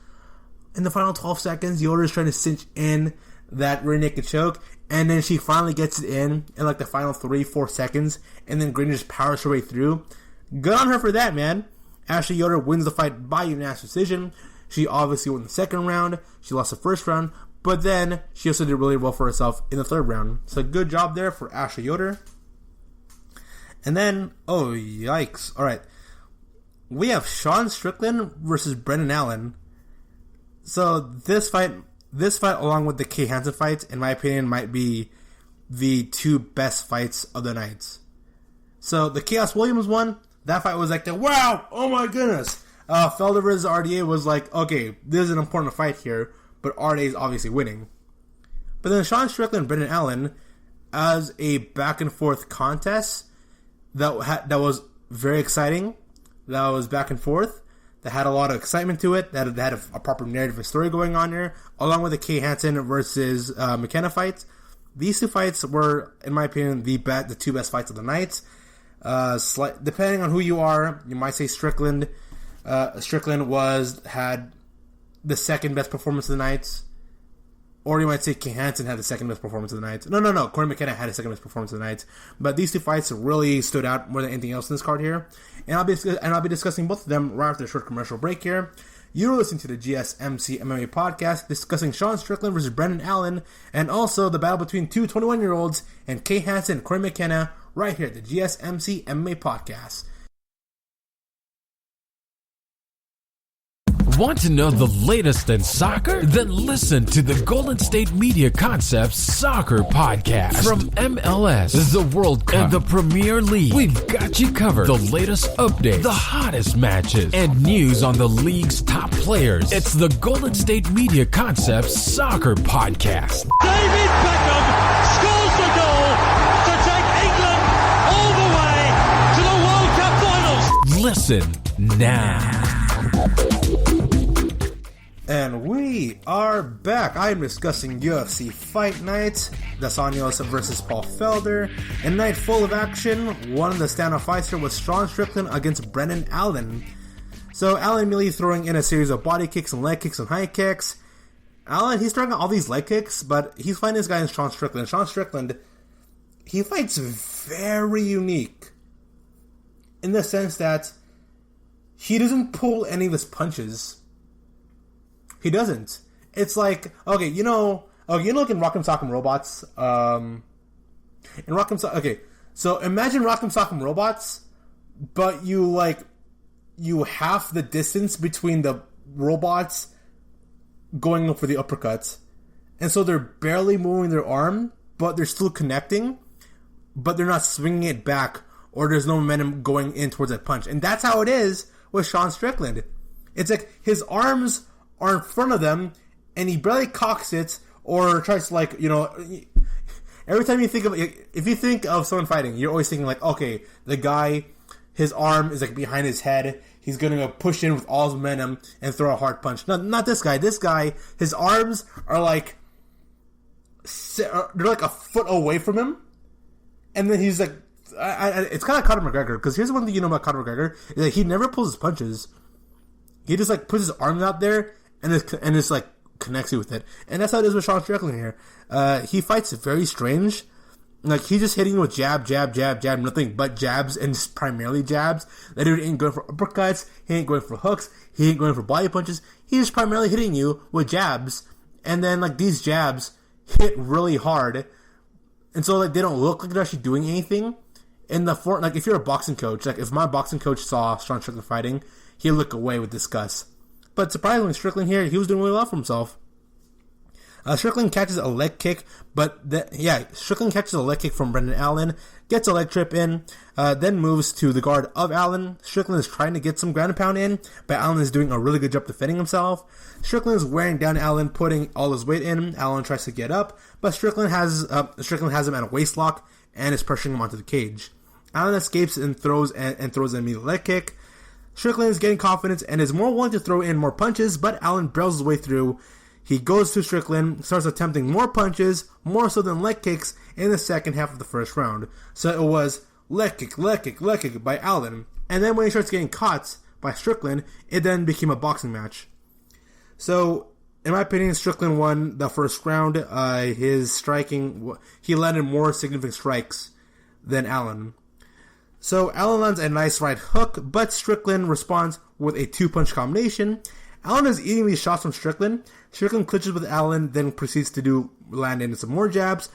In the final 12 seconds, Yoder is trying to cinch in that rear naked choke, and then she finally gets it in like the final 3-4 seconds, and then Granger just powers her way through. Good on her for that, man. Ashley Yoder wins the fight by unanimous decision. She obviously won the second round. She lost the first round, but then she also did really well for herself in the third round. So good job there for Ashley Yoder. And then, oh yikes! All right, we have Sean Strickland versus Brendan Allen. So this fight, along with the Kay Hansen fight, in my opinion, might be the two best fights of the night. So the Khaos Williams one, that fight was like, wow, oh my goodness. Felder versus RDA was like, okay, this is an important fight here, but RDA is obviously winning. But then Sean Strickland and Brendan Allen, as a back and forth contest that was very exciting, that was back and forth, that had a lot of excitement to it, that had a proper narrative and story going on here, along with the Kay Hansen versus Mckenna fight. These two fights were, in my opinion, the two best fights of the night. Depending on who you are, you might say Strickland. Strickland had the second best performance of the night, or you might say Kay Hansen had the second best performance of the night. No. Corey Mckenna had the second best performance of the night. But these two fights really stood out more than anything else in this card here, and I'll be discussing both of them right after a short commercial break here. You're listening to the GSMC MMA podcast, discussing Sean Strickland versus Brendan Allen, and also the battle between two 21-year-olds and Kay Hansen and Corey Mckenna, right here at the GSMC MMA podcast. Want to know the latest in soccer? Then listen to the Golden State Media Concepts Soccer Podcast. From MLS, the World Cup, and the Premier League, we've got you covered. The latest updates, the hottest matches, and news on the league's top players. It's the Golden State Media Concepts Soccer Podcast. David Beckham scores the goal to take England all the way to the World Cup finals. Listen now. And we are back. I am discussing UFC Fight Night, that's Anjos versus Paul Felder. A night full of action. One of the standout fights here was Sean Strickland against Brendan Allen. So Allen immediately throwing in a series of body kicks and leg kicks and high kicks. Allen, he's throwing all these leg kicks, but he's fighting this guy in Sean Strickland. Sean Strickland, he fights very unique in the sense that he doesn't pull any of his punches. He doesn't. It's like, okay, like in Rock'em Sock'em Robots, so imagine Rock'em Sock'em Robots, but you half the distance between the robots going up for the uppercuts, and so they're barely moving their arm, but they're still connecting, but they're not swinging it back, or there's no momentum going in towards that punch. And that's how it is with Sean Strickland. It's like his arms are in front of them, and he barely cocks it, or tries to, every time if you think of someone fighting, you're always thinking like, okay, the guy, his arm is like behind his head, he's going to push in with all his momentum and throw a hard punch. No, not this guy. This guy, his arms are like, they're like a foot away from him. And then he's like, it's kind of Conor McGregor. Because here's one thing you know about Conor McGregor, is that he never pulls his punches. He just like puts his arms out there and it's like connects you with it. And that's how it is with Sean Strickland here. He fights very strange. Like, he's just hitting you with jab, nothing but jabs, and just primarily jabs. That dude ain't going for uppercuts, he ain't going for hooks, he ain't going for body punches. He's just primarily hitting you with jabs. And then, like, these jabs hit really hard. And so, like, they don't look like they're actually doing anything. In the like, if you're a boxing coach, like, if my boxing coach saw Sean Strickland fighting, he'd look away with disgust. But surprisingly, Strickland here, he was doing really well for himself. Strickland catches a leg kick, Strickland catches a leg kick from Brendan Allen, gets a leg trip in, then moves to the guard of Allen. Strickland is trying to get some ground and pound in, but Allen is doing a really good job defending himself. Strickland is wearing down Allen, putting all his weight in. Allen tries to get up, but Strickland has him at a waist lock and is pressuring him onto the cage. Allen escapes and throws an immediate leg kick. Strickland is getting confidence and is more willing to throw in more punches, but Allen barrels his way through. He goes to Strickland, starts attempting more punches, more so than leg kicks, in the second half of the first round. So it was leg kick by Allen. And then when he starts getting caught by Strickland, it then became a boxing match. So, in my opinion, Strickland won the first round. His striking, he landed more significant strikes than Allen. So Allen lands a nice right hook, but Strickland responds with a 2-punch combination. Allen is eating these shots from Strickland. Strickland clinches with Allen, then proceeds to land into some more jabs.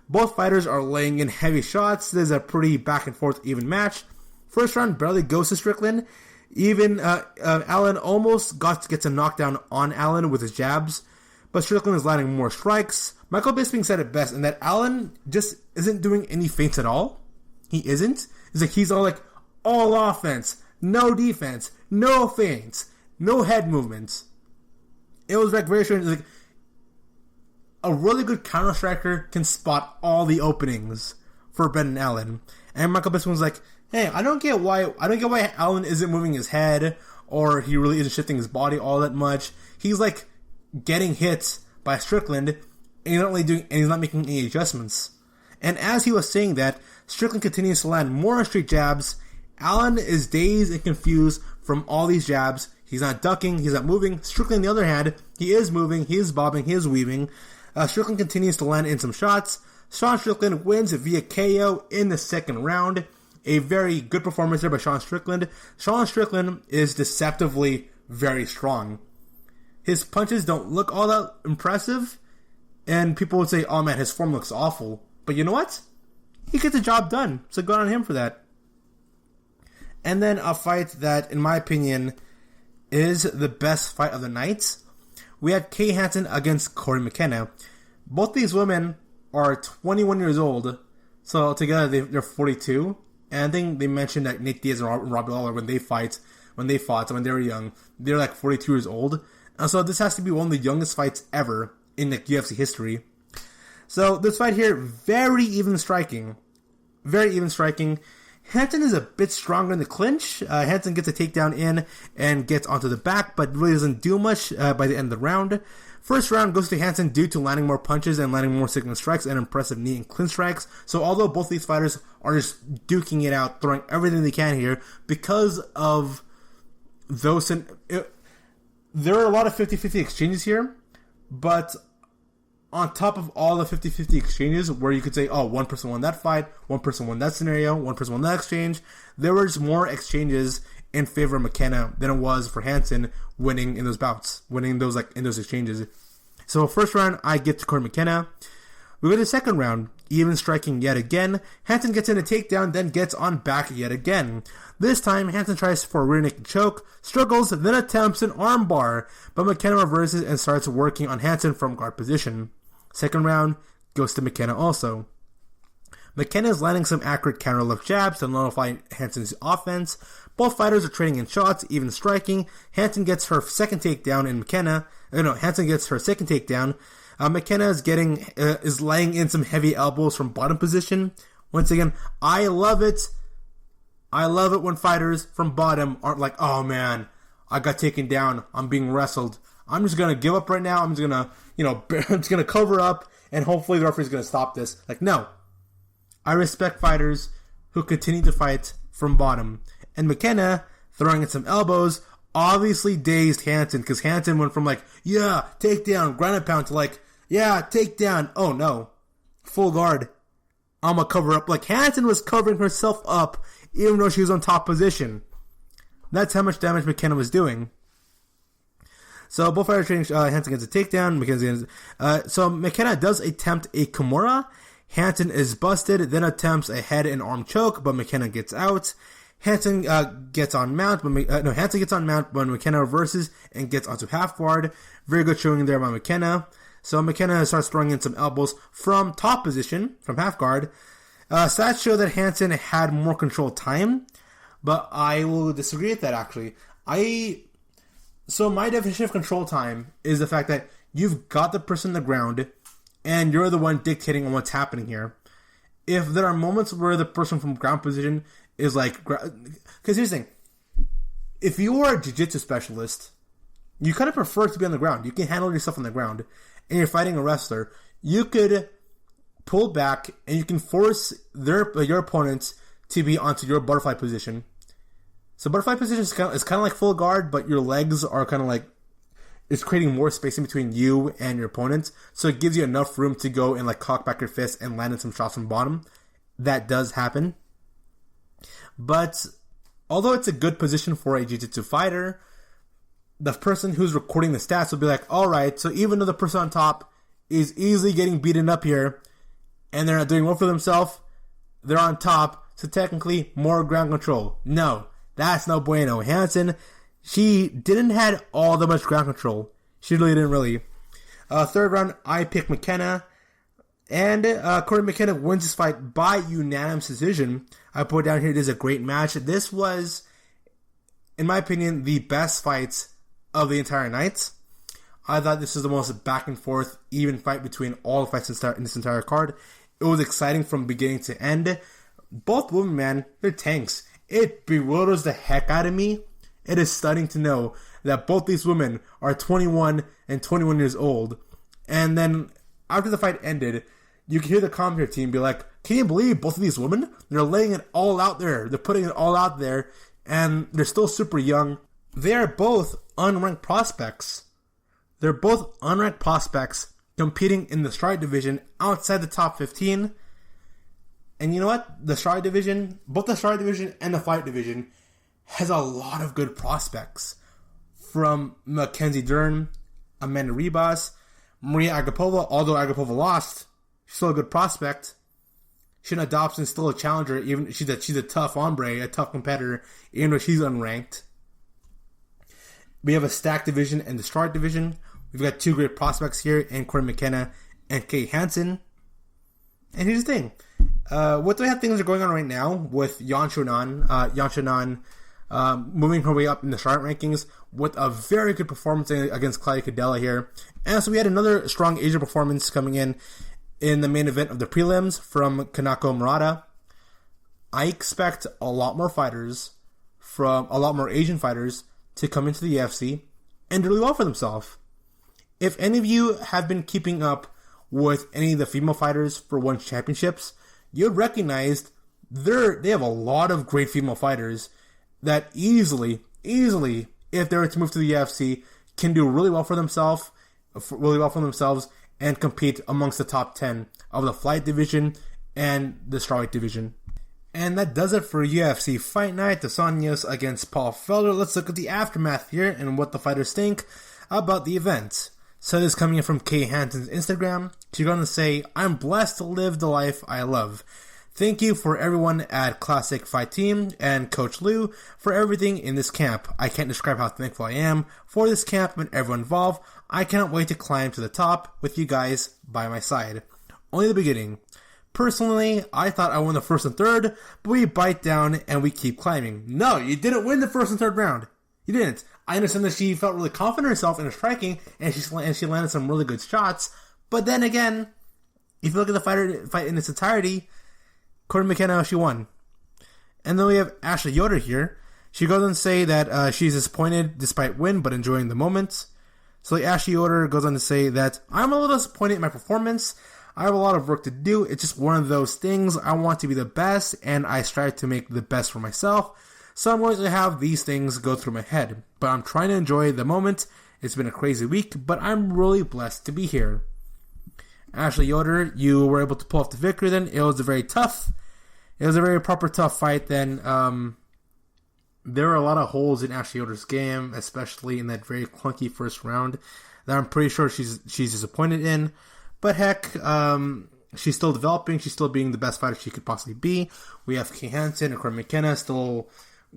Both fighters are laying in heavy shots. This is a pretty back and forth even match. First round barely goes to Strickland. Even Allen almost gets a knockdown on Allen with his jabs, but Strickland is landing more strikes. Michael Bisping said it best, in that Allen just isn't doing any feints at all. He isn't. It's like he's all offense, no defense, no feints, no head movements. It was like very strange. Like, a really good counter striker can spot all the openings for Brendan Allen. And Michael Bisping was like, "Hey, I don't get why Allen isn't moving his head, or he really isn't shifting his body all that much. He's like getting hit by Strickland, and he's not making any adjustments." And as he was saying that, Strickland continues to land more straight jabs. Allen is dazed and confused from all these jabs. He's not ducking, he's not moving. Strickland, on the other hand, he is moving, he is bobbing, he is weaving. Strickland continues to land in some shots. Sean Strickland wins via KO in the second round. A very good performance there by Sean Strickland. Sean Strickland is deceptively very strong. His punches don't look all that impressive, and people would say, "Oh man, his form looks awful." But you know what? He gets the job done, so good on him for that. And then a fight that, in my opinion, is the best fight of the night. We had Kay Hansen against Corey Mckenna. Both these women are 21 years old, so together they're 42. And I think they mentioned that Nate Diaz and Robbie Lawler, when they fought, when they were young, they're like 42 years old. And so this has to be one of the youngest fights ever in the UFC history. So this fight here, very even striking. Very even striking. Hansen is a bit stronger in the clinch. Hansen gets a takedown in and gets onto the back, but really doesn't do much by the end of the round. First round goes to Hansen due to landing more punches and landing more significant strikes and impressive knee and clinch strikes. So although both these fighters are just duking it out, throwing everything they can here, because of those... there are a lot of 50-50 exchanges here, but on top of all the 50-50 exchanges where you could say, oh, one person won that fight, one person won that scenario, one person won that exchange, there was more exchanges in favor of Mckenna than it was for Hansen winning in those bouts, winning those in those exchanges. So first round, I get to Corey Mckenna. We go to the second round, even striking yet again. Hansen gets in a takedown, then gets on back yet again. This time, Hansen tries for a rear naked choke, struggles, then attempts an armbar, but Mckenna reverses and starts working on Hansen from guard position. Second round goes to Mckenna also. Mckenna is landing some accurate counter left jabs to nullify Hansen's offense. Both fighters are trading in shots, even striking. Hansen gets her second takedown in Hansen gets her second takedown. Mckenna is laying in some heavy elbows from bottom position. Once again, I love it. I love it when fighters from bottom aren't like, oh man, I got taken down, I'm being wrestled. I'm just going to give up right now. I'm just going to, I'm just going to cover up and hopefully the referee's going to stop this. Like, no. I respect fighters who continue to fight from bottom. And Mckenna throwing in some elbows obviously dazed Hansen, because Hansen went from like, yeah, take down, ground and pound, to like, yeah, take down. Oh no. Full guard. I'm going to cover up. Like, Hansen was covering herself up even though she was on top position. That's how much damage Mckenna was doing. So both fighters trading. Hansen gets a takedown. So Mckenna does attempt a Kimura. Hansen is busted, then attempts a head and arm choke, but Mckenna gets out. Hansen gets on mount, Hansen gets on mount when McKenna reverses and gets onto half guard. Very good showing there by McKenna. So McKenna starts throwing in some elbows from top position, from half guard. Stats show that Hansen had more control time, but I will disagree with that actually. So my definition of control time is the fact that you've got the person on the ground and you're the one dictating on what's happening here. If there are moments where the person from ground position is like, because here's the thing, if you are a jiu-jitsu specialist, you kind of prefer to be on the ground. You can handle yourself on the ground, and you're fighting a wrestler. You could pull back and you can force your opponents to be onto your butterfly position. So butterfly position is kind of like full guard, but your legs are kind of like, it's creating more space in between you and your opponent. So it gives you enough room to go and like cock back your fist and land in some shots from bottom. That does happen. But although it's a good position for a jiu-jitsu fighter, the person who's recording the stats will be like, alright, so even though the person on top is easily getting beaten up here and they're not doing well for themselves, they're on top, so technically more ground control. No. That's no bueno. Hansen, she didn't have all that much ground control. She really didn't. Third round, I pick McKenna. And Corey McKenna wins this fight by unanimous decision. I put down here, it is a great match. This was, in my opinion, the best fight of the entire night. I thought this was the most back and forth, even fight between all the fights in this entire card. It was exciting from beginning to end. Both women, man, they're tanks. It bewilders the heck out of me. It is stunning to know that both these women are 21 and 21 years old. And then after the fight ended, you can hear the commentary team be like, can you believe both of these women? They're laying it all out there. They're putting it all out there. And they're still super young. They are both unranked prospects. They're both unranked prospects competing in the strawweight division outside the top 15. And you know what? The strawweight division, both the strawweight division and the fight division, has a lot of good prospects. From Mackenzie Dern, Amanda Ribas, Maria Agapova, although Agapova lost, she's still a good prospect. Shanna Dobson's still a challenger, even she's a tough hombre, a tough competitor, even though she's unranked. We have a stacked division and the strawweight division. We've got two great prospects here in Corey McKenna and Kay Hansen. And here's the thing. What the way things are going on right now with Yan Xiaonan moving her way up in the strawweight rankings with a very good performance against Claudia Cadella here. And so we had another strong Asian performance coming in the main event of the prelims from Kanako Murata. I expect a lot more Asian fighters to come into the UFC and do really well for themselves. If any of you have been keeping up with any of the female fighters for One Championships, you'd recognize they have a lot of great female fighters that easily, if they were to move to the UFC, can do really well for themselves and compete amongst the top 10 of the Flight division and the Strawweight division. And that does it for UFC Fight Night, Dos Anjos against Paul Felder. Let's look at the aftermath here and what the fighters think about the event. So this is coming in from Kay Hansen's Instagram. She's going to say, I'm blessed to live the life I love. Thank you for everyone at Classic Fight Team and Coach Lou for everything in this camp. I can't describe how thankful I am for this camp and everyone involved. I cannot wait to climb to the top with you guys by my side. Only the beginning. Personally, I thought I won the first and third, but we bite down and we keep climbing. No, you didn't win the first and third round. You didn't. I understand that she felt really confident in herself in her striking, and she landed some really good shots. But then again, if you look at the fight in its entirety, Corey McKenna, she won. And then we have Ashley Yoder here. She goes on to say that she's disappointed despite win, but enjoying the moment. So Ashley Yoder goes on to say that I'm a little disappointed in my performance. I have a lot of work to do. It's just one of those things. I want to be the best, and I strive to make the best for myself. So I'm going to have these things go through my head. But I'm trying to enjoy the moment. It's been a crazy week, but I'm really blessed to be here. Ashley Yoder, you were able to pull off the victory then. It was a very proper tough fight then. There are a lot of holes in Ashley Yoder's game, especially in that very clunky first round that I'm pretty sure she's disappointed in. But heck, she's still developing. She's still being the best fighter she could possibly be. We have Hansen and Mckenna still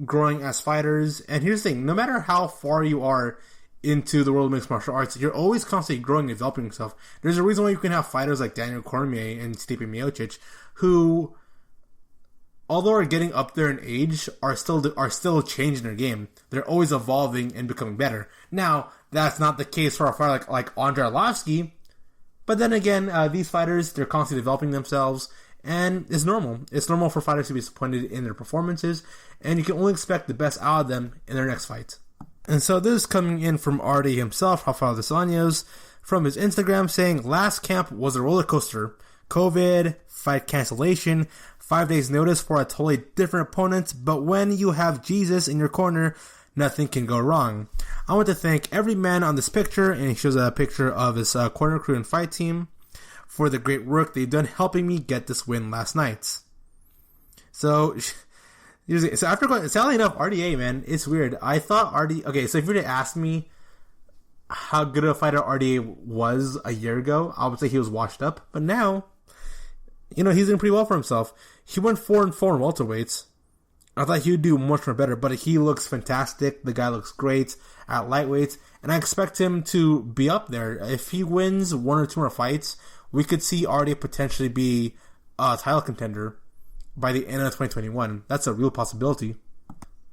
growing as fighters. And here's the thing, no matter how far you are into the world of mixed martial arts, you're always constantly growing and developing yourself. There's a reason why you can have fighters like Daniel Cormier and Stipe Miocic who, although are getting up there in age, are still changing their game. They're always evolving and becoming better. Now, that's not the case for a fighter like Andrei Arlovski, but then again, these fighters, they're constantly developing themselves, and it's normal. It's normal for fighters to be disappointed in their performances, and you can only expect the best out of them in their next fight. And so this is coming in from RD himself, Hafiz Anjos, from his Instagram saying, last camp was a roller coaster. COVID, fight cancellation, 5 days notice for a totally different opponent, but when you have Jesus in your corner, nothing can go wrong. I want to thank every man on this picture, and he shows a picture of his corner crew and fight team, for the great work they've done helping me get this win last night. So sadly enough, RDA, man, it's weird. I thought okay, so if you were to ask me how good of a fighter RDA was a year ago, I would say he was washed up, but now, he's doing pretty well for himself. He went 4-4 in welterweights. I thought he would do much more better, but he looks fantastic. The guy looks great at lightweights, and I expect him to be up there. If he wins 1 or 2 more fights, we could see RDA potentially be a title contender by the end of 2021. That's a real possibility.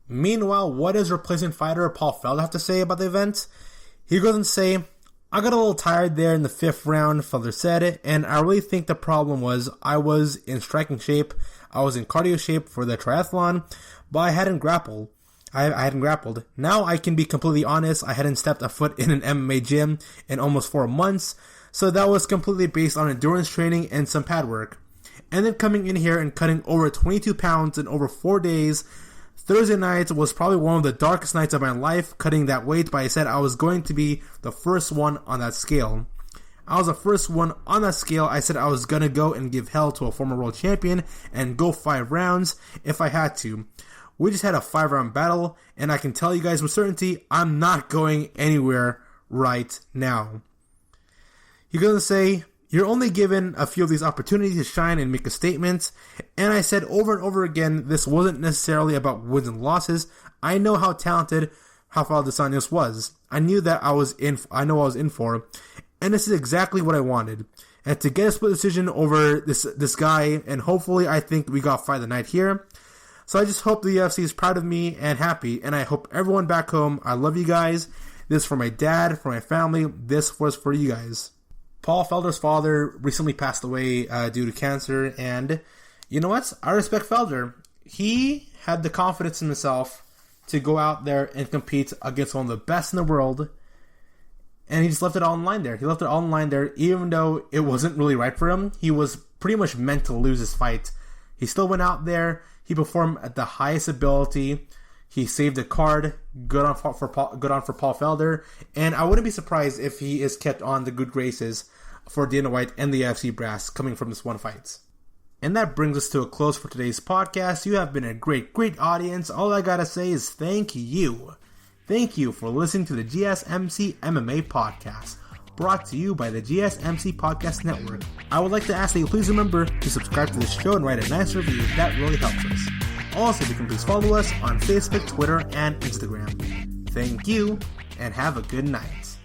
Meanwhile, what does replacement fighter Paul Felder have to say about the event? He goes and say, I got a little tired there in the 5th round, Felder said, and I really think the problem was I was in striking shape, I was in cardio shape for the triathlon, but I hadn't grappled. I hadn't grappled. Now I can be completely honest, I hadn't stepped a foot in an MMA gym in almost 4 months, so that was completely based on endurance training and some pad work. And then coming in here and cutting over 22 pounds in over 4 days, Thursday night was probably one of the darkest nights of my life, cutting that weight, but I said I was going to be the first one on that scale. I was the first one on that scale. I said I was going to go and give hell to a former world champion and go 5 rounds if I had to. We just had a 5-round battle, and I can tell you guys with certainty, I'm not going anywhere right now. He goes to say, you're only given a few of these opportunities to shine and make a statement. And I said over and over again, this wasn't necessarily about wins and losses. I know how talented Hafiz Anjos was. I knew that I was in for. And this is exactly what I wanted. And to get a split decision over this guy, and hopefully I think we got Fight of the Night here. So I just hope the UFC is proud of me and happy. And I hope everyone back home, I love you guys. This is for my dad, for my family. This was for you guys. Paul Felder's father recently passed away due to cancer, and you know what? I respect Felder. He had the confidence in himself to go out there and compete against one of the best in the world, and he just left it all in line there. He left it all in line there, even though it wasn't really right for him. He was pretty much meant to lose his fight. He still went out there. He performed at the highest ability. He saved the card. Good on for Paul Felder. And I wouldn't be surprised if he is kept on the good graces for Dana White and the UFC brass coming from this one fight. And that brings us to a close for today's podcast. You have been a great audience. All I gotta say is thank you. Thank you for listening to the GSMC MMA podcast, brought to you by the GSMC Podcast Network. I would like to ask that you please remember to subscribe to this show and write a nice review. That really helps us. Also, you can please follow us on Facebook, Twitter, and Instagram. Thank you, and have a good night.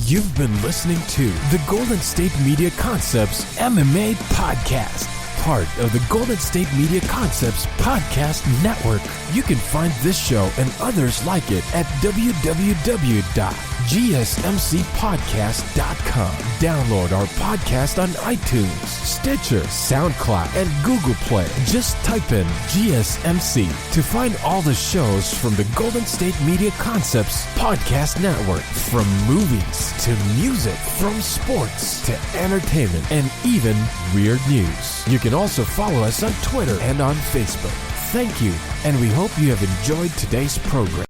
You've been listening to the Golden State Media Concepts MMA Podcast, part of the Golden State Media Concepts Podcast Network. You can find this show and others like it at www.goldenstatemedia.com. GSMCpodcast.com. Download our podcast on iTunes, Stitcher, SoundCloud, and Google Play. Just type in GSMC to find all the shows from the Golden State Media Concepts Podcast Network. From movies to music, from sports to entertainment, and even weird news. You can also follow us on Twitter and on Facebook. Thank you, and we hope you have enjoyed today's program.